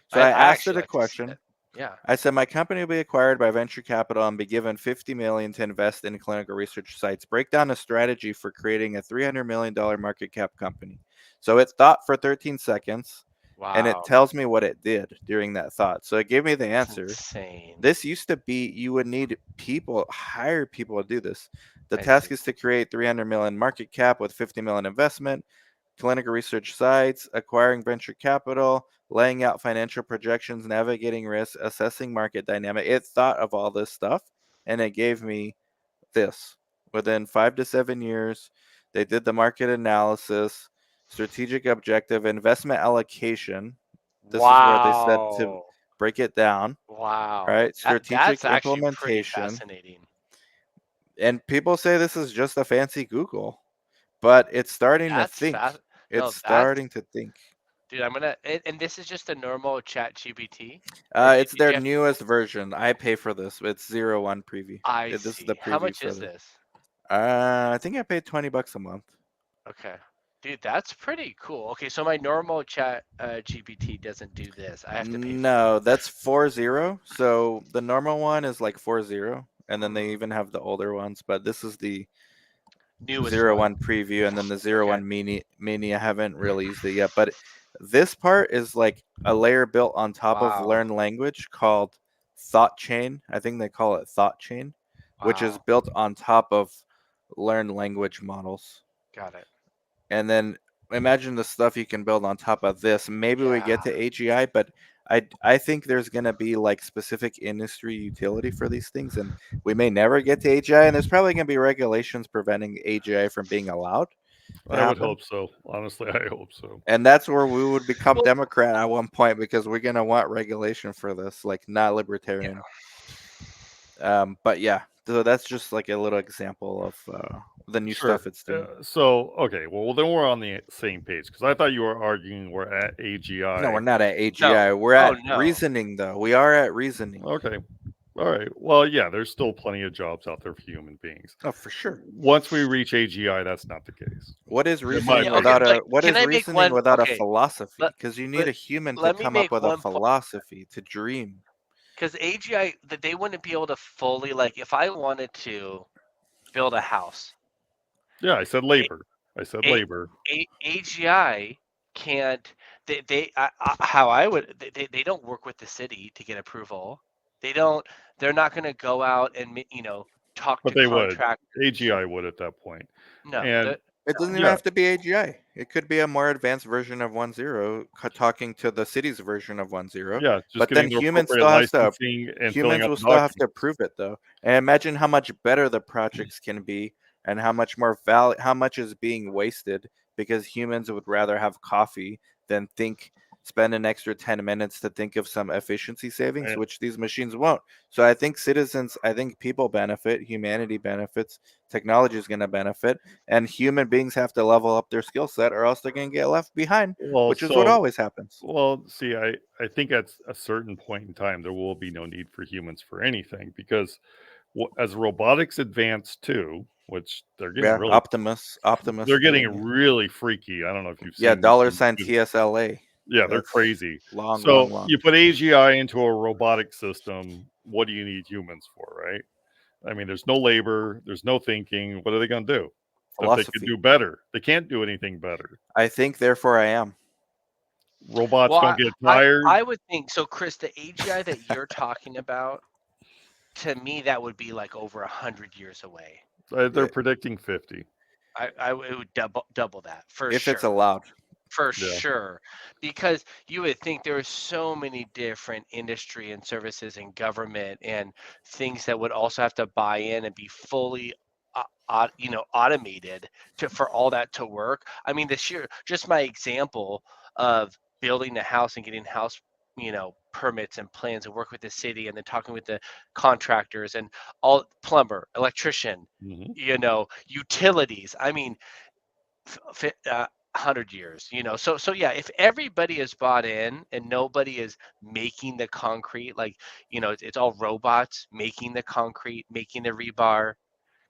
So I asked actually it a like to see question. it. Yeah. I said my company will be acquired by venture capital and be given $50 million to invest in clinical research sites. Break down a strategy for creating a $300 million market cap company. So it thought for 13 seconds, and it Wow. tells me what it did during that thought. So it gave me the That's answer. insane. This used to be you would need people, hire people to do this. The I task see. is to create 300 million market cap with 50 million investment, clinical research sites, acquiring venture capital, laying out financial projections, navigating risks, assessing market dynamic. It thought of all this stuff and it gave me this. Within 5 to 7 years, they did the market analysis, strategic objective, investment allocation. This is where they said to Wow. break it down, Wow. right? Strategic That's actually pretty implementation. fascinating. And people say this is just a fancy Google, but it's starting to That's think. fast. It's No, that's starting to think. dude. I'm gonna and this is just a normal Chat GPT, or It's did their you have? newest version. I pay for this. It's 01 preview. I This is the see. How preview much for is this. this? I think I paid $20 a month. Okay. Dude, that's pretty cool. Okay, so my normal Chat GPT doesn't do this. I have to pay for No, that's 40. So the normal one is like 40, and then they Mhm. even have the older ones. But this is the Newest one. 01 preview, and then the Okay. 01 mini. I haven't really used it yet, but this part is like a layer built on top of Wow. learn language called thought chain. I think they call it thought chain, which is Wow. built on top of learn language models. Got it. And then imagine the stuff you can build on top of this. Maybe we get Yeah. to AGI, but I think there's gonna be like specific industry utility for these things, and we may never get to AGI. And there's probably gonna be regulations preventing AGI from being allowed to I would happen. hope so. Honestly, I hope so. And that's where we would become Well, Democrat at one point because we're gonna want regulation for this, like not yeah. libertarian. But yeah, so that's just like a little example of the new Sure. stuff it's doing. So, okay, well, then we're on the same page because I thought you were arguing we're at AGI. No, we're not at AGI. No. We're Oh at no. reasoning, though. We are at reasoning. Okay. All right. Well, yeah, there's still plenty of jobs out there for human beings. Oh, for sure. Once we reach AGI, that's not the case. What is my reasoning Yeah, opinion. okay, without a but what can is I make reasoning one? without a Okay, philosophy? let Because you need let a human to let me come up make with a one point. philosophy to dream. Because AGI, that they wouldn't be able to fully, like, if I wanted to build a house, Yeah, I said labor. I said A- labor. AGI can't. How I would. They don't work with the city to get approval. They don't. They're not going to go out and talk But to they would. contractors. AGI would at that point. No, And It doesn't even yeah, have to be AGI. It could be a more advanced version of 1.0 talking to the city's version of 1.0. yeah, just But then getting the humans appropriate still has to licensing and filling humans out will the still have to documents. prove it though. And imagine how much better the projects can be and how much more how much is being wasted because humans would rather have coffee than spend an extra 10 minutes to think of some efficiency savings, And, which these machines won't. So I think people benefit, humanity benefits, technology is going to benefit, and human beings have to level up their skill set or else they're going to get left behind, well, which is what always happens. well, see, I think at a certain point in time, there will be no need for humans for anything because as robotics advance too, which they're getting Yeah, really, Optimus they're getting doing it. really freaky. I don't know if you've Yeah, seen dollar some sign videos. TSLA. Yeah, they're That's crazy. long, So long, long. you put AGI into a robotic system. What do you need humans for, right? I mean, there's no labor, there's no thinking. What are they going to do? That they could Philosophy. do better. They can't do anything better. I think, therefore, I am. Robots Well, don't get tired. I would think so, Chris. The AGI that you're talking about, to me, that would be like over 100 years away. They're predicting 50. It would double that for If it's sure. allowed. For Yeah. sure, because you would think there are so many different industry and services and government and things that would also have to buy in and be fully automated for all that to work. I mean, just my example of building a house and getting house, permits and plans and work with the city and then talking with the contractors and all plumber, electrician, Mhm. utilities. I mean, 100 years, so yeah, if everybody is bought in and nobody is making the concrete, like, it's all robots making the concrete, making the rebar,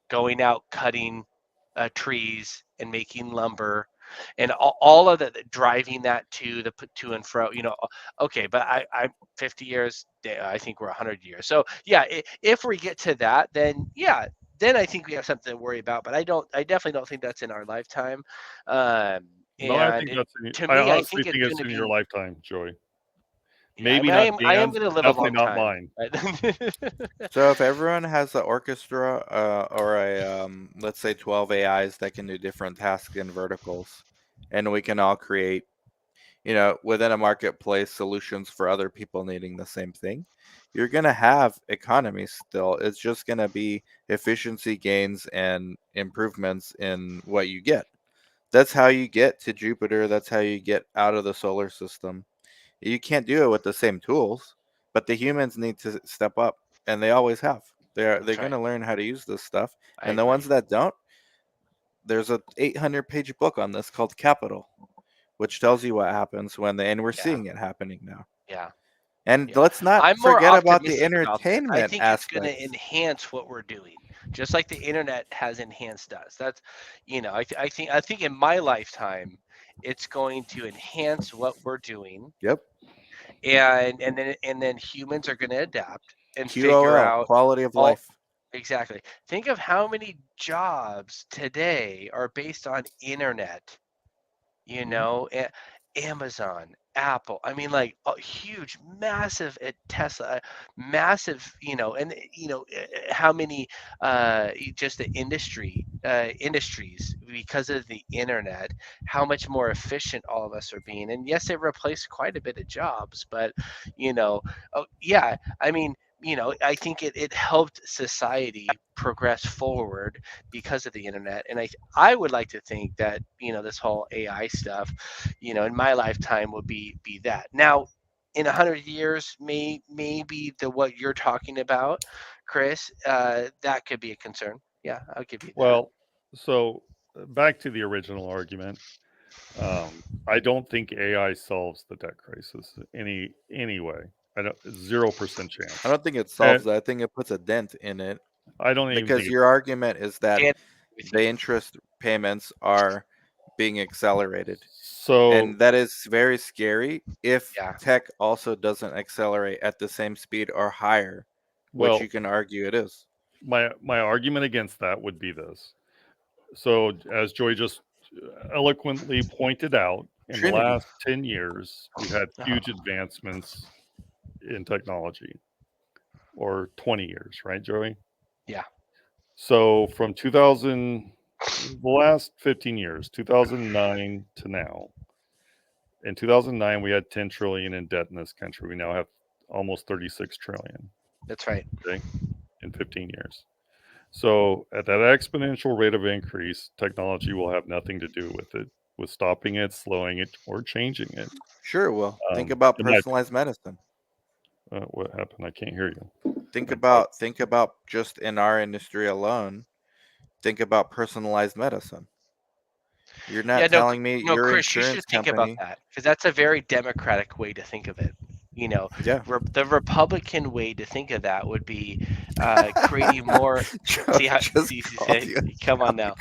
going out cutting trees and making lumber, and all of the driving that to and fro. Okay, but I'm 50 years. I think we're 100 years. So yeah, if we get to that, then yeah, then I think we have something to worry about. But I definitely don't think that's in our lifetime. Um, No, I and think it, that's to I me, I honestly think it's think going it's to in your be. lifetime, Joey. Yeah, I Maybe mean, not I am Dan's, going to live a definitely long not time. mine. So if everyone has an orchestra or let's say 12 AIs that can do different tasks in verticals, and we can all create, within a marketplace solutions for other people needing the same thing, you're going to have economy still. It's just going to be efficiency gains and improvements in what you get. That's how you get to Jupiter. That's how you get out of the solar system. You can't do it with the same tools, but the humans need to step up, and they always have. They're That's going right. to learn how to use this stuff, I and the agree. ones that don't, there's a 800-page book on this called Capital, which tells you what happens and we're Yeah, seeing it happening now. yeah. And Yeah, let's not I'm more forget about the optimistic about this. I entertainment think it's going to aspects. enhance what we're doing, just like the internet has enhanced us. That's, I think in my lifetime, it's going to enhance what we're doing, Yep. and then humans are going to adapt and figure QOL, out quality of all. life. Exactly. Think of how many jobs today are based on internet, you Mhm. know, Amazon, Apple. I mean, like huge, massive at Tesla, massive, and how many just the industries because of the internet, how much more efficient all of us are being. And yes, it replaced quite a bit of jobs, but oh yeah, I mean. I think it helped society progress forward because of the internet, and I would like to think that this whole AI stuff, in my lifetime would be that. Now, in 100 years, maybe what you're talking about, Chris, that could be a concern. Yeah, I'll give you that. Well, so back to the original argument. I don't think AI solves the debt crisis anyway. I don't 0% I chance. don't think it solves And that. I think it puts a dent in it I don't even because think your argument is that Dan, with the you. interest payments are being accelerated. so. And that is very scary if Yeah, tech also doesn't accelerate at the same speed or higher, which Well, you can argue it is. my argument against that would be this. So, as Joy just eloquently pointed out, in the Trinity. last 10 years, we've had uh-huh. huge advancements in technology, or 20 years, right, Joey? Yeah, So, from 2000, the last 15 years, 2009 to now, in 2009, we had 10 trillion in debt in this country. We now have almost 36 trillion, that's right. okay, in 15 years. So, at that exponential rate of increase, technology will have nothing to do with it, with stopping it, slowing it, or changing it. Sure, well, think about In my personalized medicine. what happened? I can't hear you. Think about just in our industry alone, think about personalized medicine. You're Yeah, not no, telling me no, your Chris, you insurance should think about company. that because that's a very democratic way to think of it. Yeah. The Republican way to think of that would be creating more. Joe See how? just called See, you. come on now.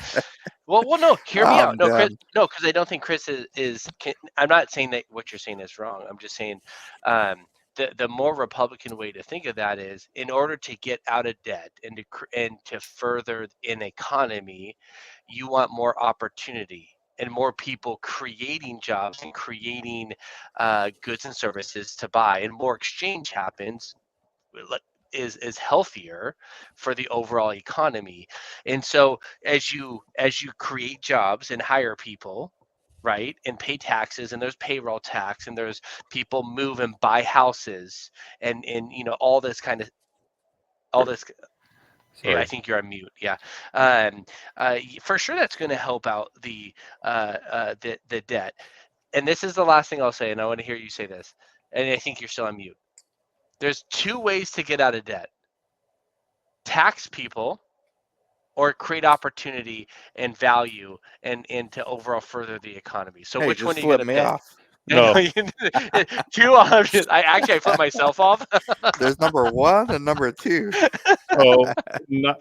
Well, no, hear me out. I'm No, Chris, done. no, because I don't think Chris I'm not saying that what you're saying is wrong. I'm just saying um, the more Republican way to think of that is in order to get out of debt and to further an economy, you want more opportunity and more people creating jobs and creating goods and services to buy, and more exchange happens is healthier for the overall economy. And so as you create jobs and hire people, right, and pay taxes, and there's payroll tax, and there's people move and buy houses, and all this kind of all this Sorry. I think you're on mute. Yeah. For sure, that's going to help out the debt. And this is the last thing I'll say, and I want to hear you say this. And I think you're still on mute. There's two ways to get out of debt: tax people, or create opportunity and value and to overall further the economy. So Hey, which one just are you going flip to me pick? off. No. Two options. I flipped myself off. There's number 1 and number 2. So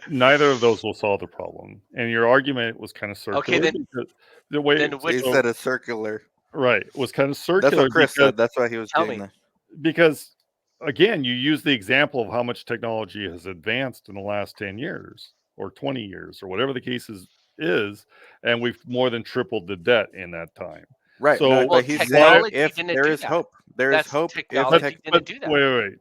neither of those will solve the problem. And your argument was kind of circular then- because the way then which- He said it's circular. right was kind of That's circular what Chris because, said. That's why he was Tell getting me. there. because again, you use the example of how much technology has advanced in the last 10 years or 20 years or whatever the case is, and we've more than tripled the debt in that time. Right. So, No, Well, but he's saying technology if didn't there do is that. hope, there is That's hope. technology but didn't do that.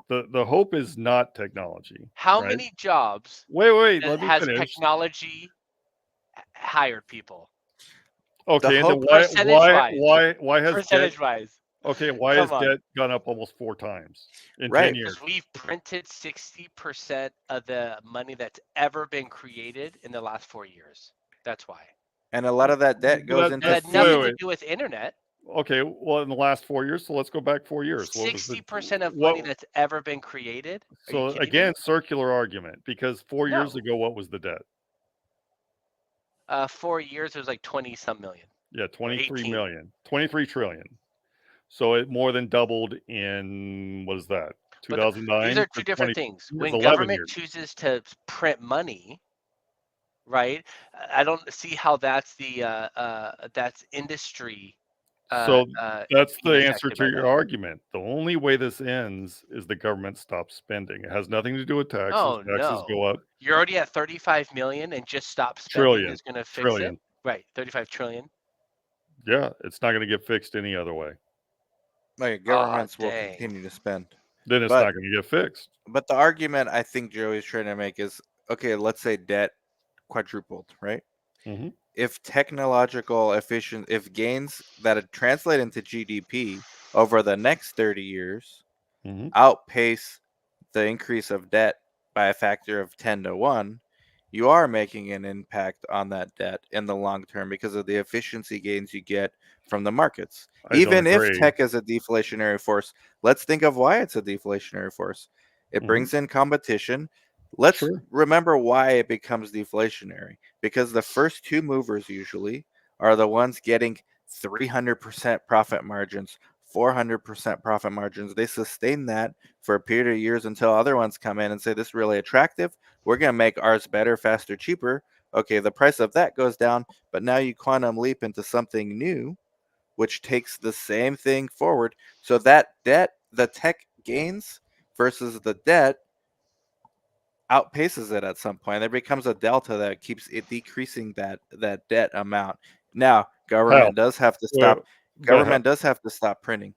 wait. The hope is not technology. How right? many jobs Wait. Let me has finish. technology hired people? Okay, and then hope- Percentage-wise. why has debt? Percentage-wise. Okay, why Come has on. debt gone up almost 4 times in Right. 10 years? Because we've printed 60% of the money that's ever been created in the last 4 years. That's why. and a lot of that debt But goes that- It into had Wait, nothing to wait. do with internet. Okay, well, in the last 4 years, so let's go back 4 years. What was the 60% of what? money that's ever been created. Are you So kidding me? again, circular argument because 4 years No. ago, what was the debt? 4 years, it was like 20 some million. Yeah, 23 18. million, 23 trillion. So it more than doubled in what is that? But 2009. these are two to different 20 things. it's When 11 government years. chooses to print money, right? I don't see how that's that's industry. So that's being the answer affected to by your that. argument. The only way this ends is the government stops spending. It has nothing to do with taxes. Oh Taxes go no, up. you're already at 35 million, and just stop spending Trillion. is going to fix Trillion. it. Right, 35 trillion. Yeah, it's not going to get fixed any other way. Like, governments will dang. continue to spend. Then it's But- not going to get fixed. But the argument I think Joey's trying to make is, okay, let's say debt quadrupled, right? Mhm. If if gains that translate into GDP over the next 30 years Mhm. outpace the increase of debt by a factor of 10 to 1, you are making an impact on that debt in the long term because of the efficiency gains you get from the markets. I don't Even if agree. tech is a deflationary force, let's think of why it's a deflationary force. It Mhm. brings in competition. Let's Sure. remember why it becomes deflationary. Because the first two movers usually are the ones getting 300% profit margins, 400% profit margins. They sustain that for a period of years until other ones come in and say, this is really attractive. We're going to make ours better, faster, cheaper. Okay, the price of that goes down, but now you quantum leap into something new, which takes the same thing forward. So that debt, the tech gains versus the debt, outpaces it at some point. There becomes a delta that keeps it decreasing that debt amount. Now, government does have to stop. Government does have to stop printing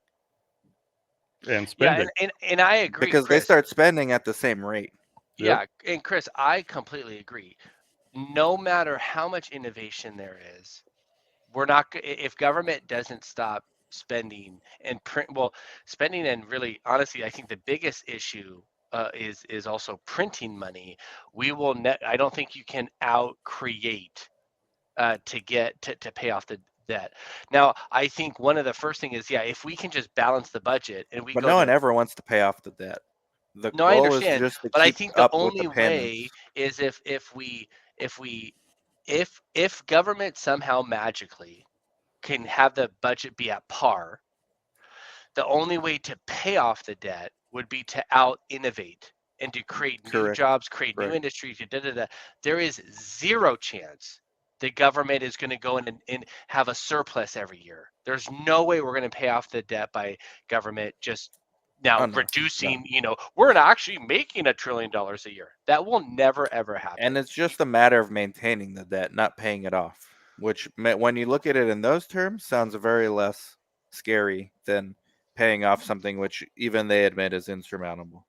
and Yeah, spending. and I agree, because Chris. they start spending at the same rate. Yeah, and Chris, I completely agree. No matter how much innovation there is, we're not. If government doesn't stop spending and spending and really, honestly, I think the biggest issue is also printing money. We will. I don't think you can out create to get to pay off the debt. Now, I think one of the first thing is, yeah, if we can just balance the budget and we But go no to one ever wants to pay off the debt. The No, I goal is understand, just to but I keep think the up with only the way payments. is if government somehow magically can have the budget be at par, the only way to pay off the debt would be to out innovate and to create new Correct. jobs, create new Correct. industries. There is zero chance the government is going to go in and have a surplus every year. There's no way we're going to pay off the debt by government just now Oh, no, reducing. We're not actually making $1 trillion a year. That will never ever happen. And it's just a matter of maintaining the debt, not paying it off. Which, when you look at it in those terms, sounds very less scary than paying off something which even they admit is insurmountable.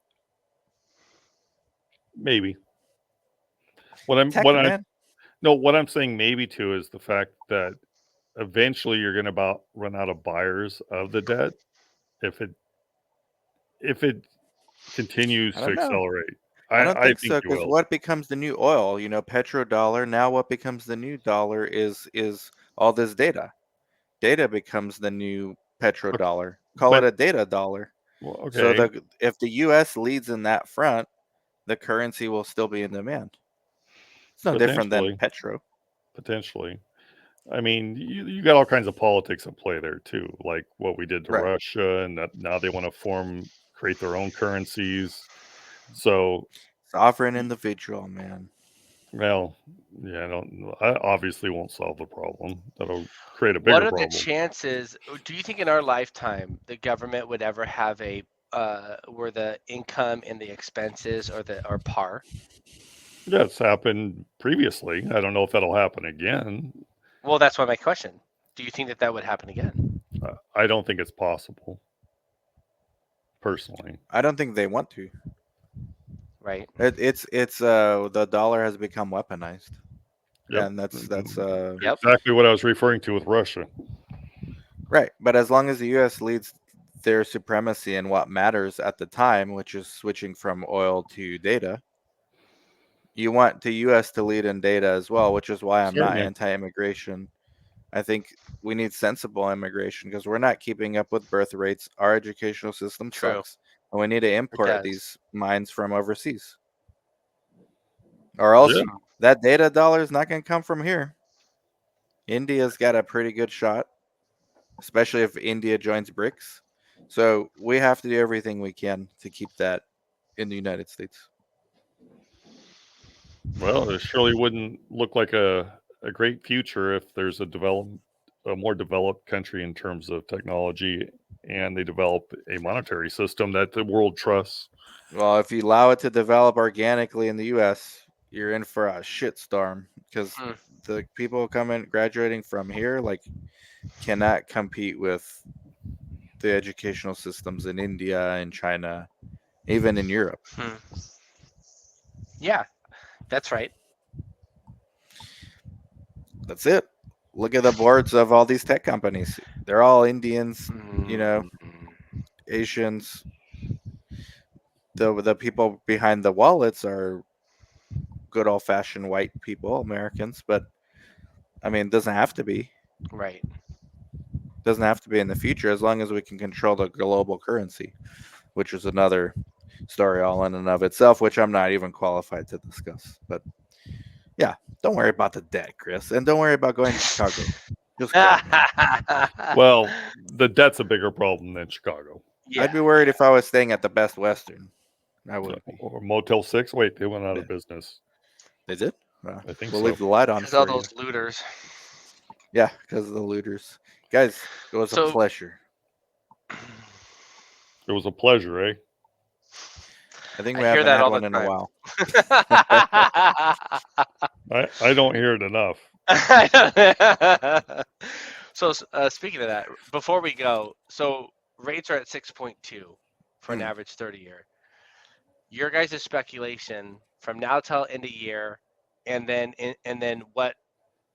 Maybe. What I'm saying maybe too is the fact that eventually you're going to run out of buyers of the debt if it continues I to don't know. accelerate. I don't I think think so, you because will. what becomes the new oil? Petrodollar. Now, what becomes the new dollar is all this data. Data becomes the new petrodollar. Call it But a data dollar. well, So okay, if the U.S. leads in that front, the currency will still be in demand. It's no different than potentially, petro. potentially. I mean, you got all kinds of politics at play there too, like what we did to Right. Russia, and that now they want to create their own currencies. So, Sovereign individual, man. well, yeah, I obviously won't solve the problem. That'll create a What bigger are the problem. chances? Do you think in our lifetime the government would ever have a where the income and the expenses are par? Yeah, it's happened previously. I don't know if that'll happen again. Well, that's why my question. Do you think that that would happen again? I don't think it's possible, personally. I don't think they want to. Right. It's the dollar has become weaponized, Yep. and that's Yep. Exactly what I was referring to with Russia. right. But as long as the U.S. leads their supremacy in what matters at the time, which is switching from oil to data, you want the U.S. to lead in data as well, which is why I'm not Certainly. anti-immigration. I think we need sensible immigration because we're not keeping up with birth rates. Our educational system True. sucks, and we need to It import does. these minds from overseas, or else Yeah. that data dollar is not going to come from here. India's got a pretty good shot, especially if India joins BRICS. So we have to do everything we can to keep that in the United States. Well, it surely wouldn't look like a great future if there's a more developed country in terms of technology, and they develop a monetary system that the world trusts. Well, if you allow it to develop organically in the U.S., you're in for a shitstorm because Hmm. the people coming graduating from here cannot compete with the educational systems in India and China, even in Europe. Hmm. Yeah, that's right. That's it. Look at the boards of all these tech companies. They're all Indians, Mm, Asians. The people behind the wallets are good old fashioned white people, Americans, but I mean, it doesn't have to be. right. Doesn't have to be in the future as long as we can control the global currency, which is another story all in and of itself, which I'm not even qualified to discuss. But yeah, don't worry about the debt, Chris, and don't worry about going to Chicago. Just go, man. Well, the debt's a bigger problem than Chicago. Yeah. I'd be worried if I was staying at the Best Western. I would be. Or Motel 6. Wait, they went out Yeah. of business. They did? I think We'll so. leave the light on Because all for you. those looters. Yeah, because of the looters. Guys, it was a So pleasure. It was a pleasure, eh? I think I we hear haven't that had all the one in a time. while. I don't hear it enough. So speaking of that, before we go, so rates are at 6.2 for an Hmm. average 30-year. Your guys' speculation from now till end of year, and then what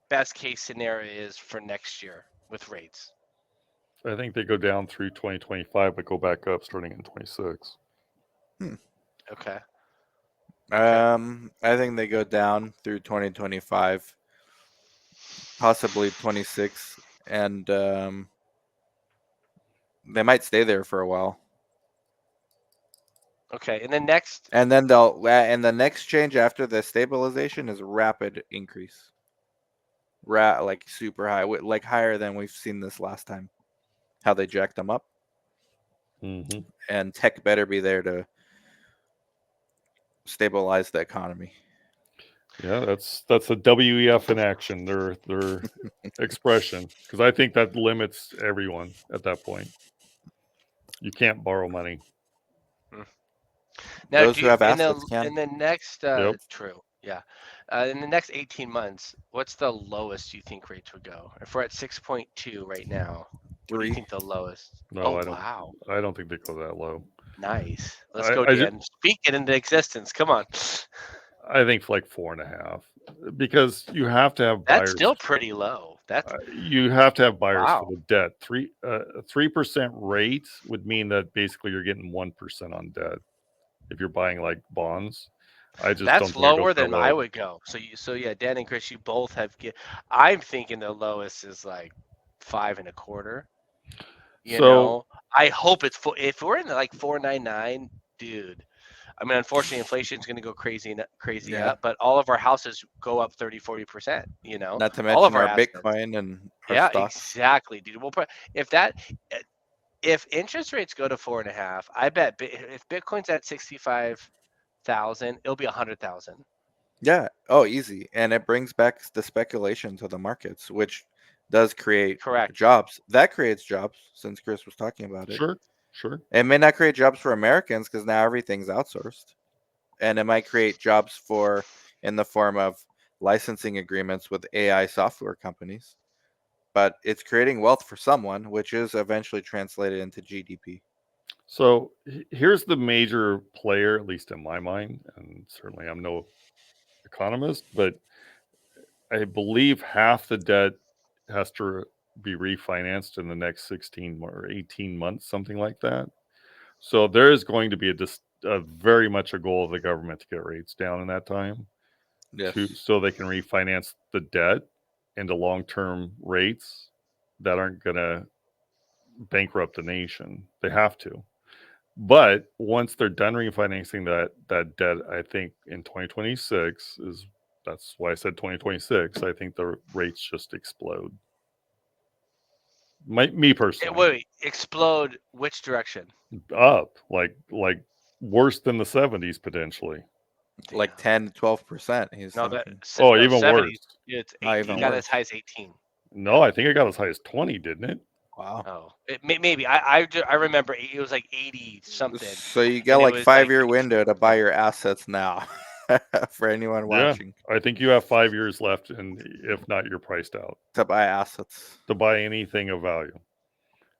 best case scenario is for next year with rates? I think they go down through 2025, but go back up starting in 26. Okay. I think they go down through 2025, possibly 26, and they might stay there for a while. Okay. And then next, And then the next change after the stabilization is rapid increase. Like super high, like higher than we've seen this last time. How they jacked them up. Mm-hmm. And tech better be there to stabilize the economy. Yeah, that's a WEF in action. Their expression, because I think that limits everyone at that point. You can't borrow money. now Those do who you have assets in can. the next Yep. true, yeah. In the next 18 months, what's the lowest you think rates would go? If we're at 6.2 right now, what do you 3. think the lowest? No, Oh, I don't. wow. I don't think they go that low. Nice. Let's I go, I, ju- Dan. Speak it into existence. Come on. I think like 4.5, because you have to have That's buyers. still pretty low. That's You have to have buyers for wow. the debt. 3% rate would mean that basically you're getting 1% on debt if you're buying like bonds. I just That's don't think it goes lower that than I low. would go. So yeah, Dan and Chris, you both have. I'm thinking the lowest is like 5.25. You So know, I hope it's if we're in like 4.99, dude. I mean, unfortunately, inflation is going to go crazy Yeah. up, but all of our houses go up 30-40%. You know, Not to all of mention our our assets. Bitcoin and our Yeah, stocks. exactly, dude. If that if interest rates go to 4.5, I bet if Bitcoin's at 65,000, it'll be 100,000. Yeah. Oh, easy. And it brings back the speculation to the markets, which does create Correct. jobs. That creates jobs, since Chris was talking about it. sure. It may not create jobs for Americans because now everything's outsourced. And it might create jobs in the form of licensing agreements with AI software companies. But it's creating wealth for someone, which is eventually translated into GDP. So here's the major player, at least in my mind, and certainly I'm no economist, but I believe half the debt has to be refinanced in the next 16 or 18 months, something like that. So there is going to be a very much a goal of the government to get rates down in that time, Yes. so they can refinance the debt into long-term rates that aren't going to bankrupt the nation. They have to. But once they're done refinancing that debt, I think in 2026 that's why I said 2026. I think the rates just explode. Me personally, Wait, explode which direction? up like worse than the 70s potentially. Like Damn. 10 to 12%, he's No, that talking. Oh, no even 70s. worse. It's Not 18. even It got as worse. high as 18. No, I think it got as high as 20, didn't it? Wow. Oh, maybe I remember it was like 80 something, So you got and it like was like 5-year window to buy your assets now for anyone Yeah, watching I think you have 5 years left, and if not, you're priced out to buy assets. to buy anything of value.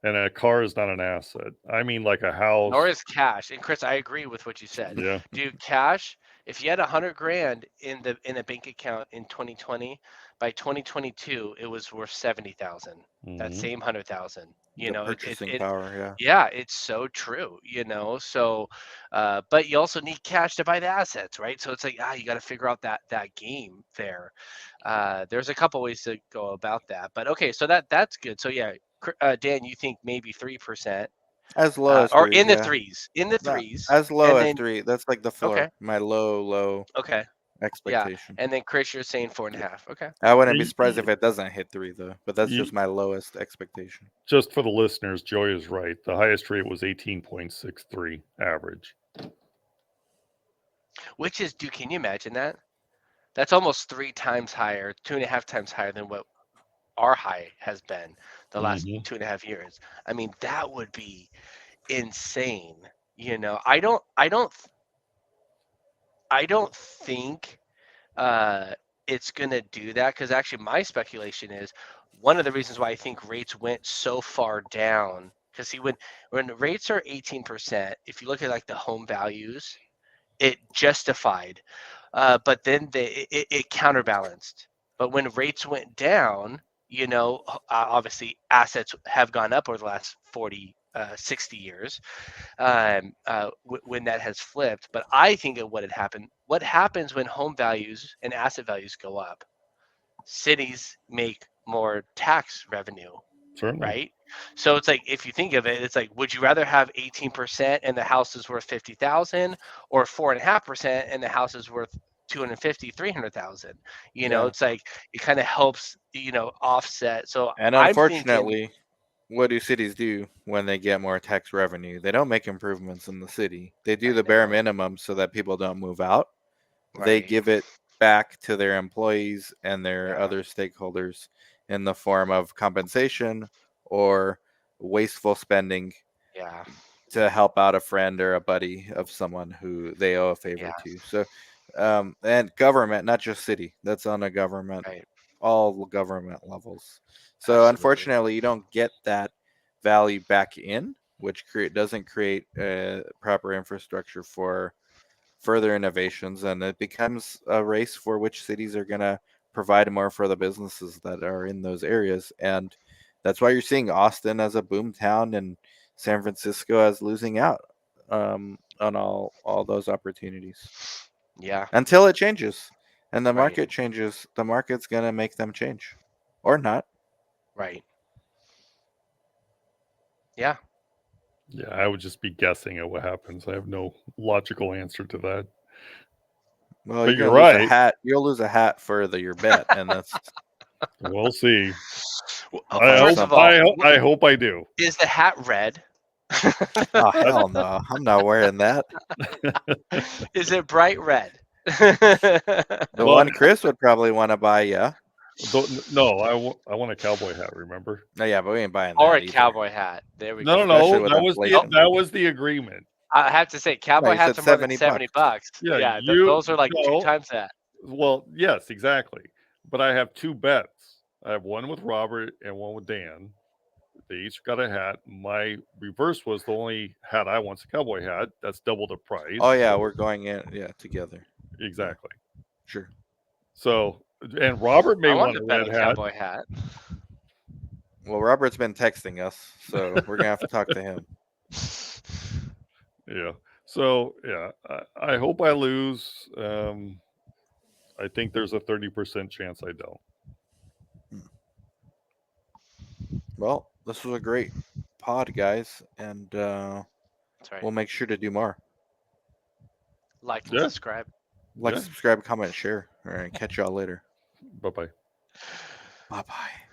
And a car is not an asset. I mean, like a nor house. is cash. And Chris, I agree with what you said. Yeah. Dude, cash. If you had 100 grand in a bank account in 2020, by 2022 it was worth 70,000. That Mhm. same 100,000. You The know, purchasing power, yeah. yeah, it's so true. You know, so but you also need cash to buy the assets, right? So it's like you got to figure out that game there. There's a couple ways to go about that, but okay, so that's good. So yeah, Dan, you think maybe 3%, As low as or 3, in the yeah. threes, Not as low and as then 3. That's like the okay, floor. My low okay, yeah, expectation. and then Chris, you're saying 4.5. Okay, I wouldn't be Y- surprised if y- it doesn't hit 3 though, but that's y- just my lowest expectation. Just for the listeners, Joey is right. The highest rate was 18.63 average. which is, dude, can you imagine that? That's almost 3 times higher, 2.5 times higher than what our high has been the last Mhm. 2.5 years. I mean, that would be insane. You know, I don't think uh, it's going to do that, because actually my speculation is one of the reasons why I think rates went so far down, because see, when rates are 18%, if you look at like the home values, it justified, but then it counterbalanced. But when rates went down, you know, obviously assets have gone up over the last 40, 60 years, when that has flipped. But I think of what happens when home values and asset values go up. Cities make more tax revenue, Certainly. right? So it's like, if you think of it, it's like, would you rather have 18% and the house is worth 50,000, or 4.5% and the house is worth 250, 300,000? You know, Yeah. it's like it kind of helps, offset. So And I'm thinking, unfortunately, what do cities do when they get more tax revenue? They don't make improvements in the city. They do I the bare know, minimum so that people don't move out. They right? give it back to their employees and their Yeah, other stakeholders in the form of compensation or wasteful spending yeah, to help out a friend or a buddy of someone who they owe a favor yeah, to. So, and government, not just city, that's on a government, right. all government levels. So, Absolutely. unfortunately, you don't get that value back in, which doesn't create proper infrastructure for further innovations, and it becomes a race for which cities are going to provide more for the businesses that are in those areas. And that's why you're seeing Austin as a boom town and San Francisco as losing out on all those opportunities. Yeah. until it changes. And the Right. market changes. The market's going to make them change. Or not. Right. Yeah. Yeah, I would just be guessing at what happens. I have no logical answer to that. Well, But you're you're going to lose a right. hat. You'll lose a hat for your bet. And that's We'll see. Well, I'll find first of all, I hope I do. is the hat red? Oh, hell no. I'm not wearing that. Is it bright red? The Well, one Chris would probably want to buy, yeah. No, I want a cowboy hat. Remember? No, yeah, but we ain't buying Or that a either. cowboy hat. There we No, go. no, Especially no. with That was the inflation. that was the agreement. I have to say, cowboy you hats said are more than $70. $70. Yeah, Those are like two no. times that. Well, yes, exactly. But I have two bets. I have one with Robert and one with Dan. They each got a hat. My reverse was the only hat I want's a cowboy hat. That's double the price. Oh, yeah, we're going in, together. Exactly. Sure. So, and Robert may I want want a to bet red a hat. cowboy hat. Well, Robert's been texting us, so we're going to have to talk to him. Yeah. So, yeah, I hope I lose. I think there's a 30% chance I don't. Well, this was a great pod, guys, and That's right. we'll make sure to do more. Like and Yeah. subscribe. Like, Yeah. subscribe, comment, share. All right, catch y'all later. Bye-bye. Bye-bye.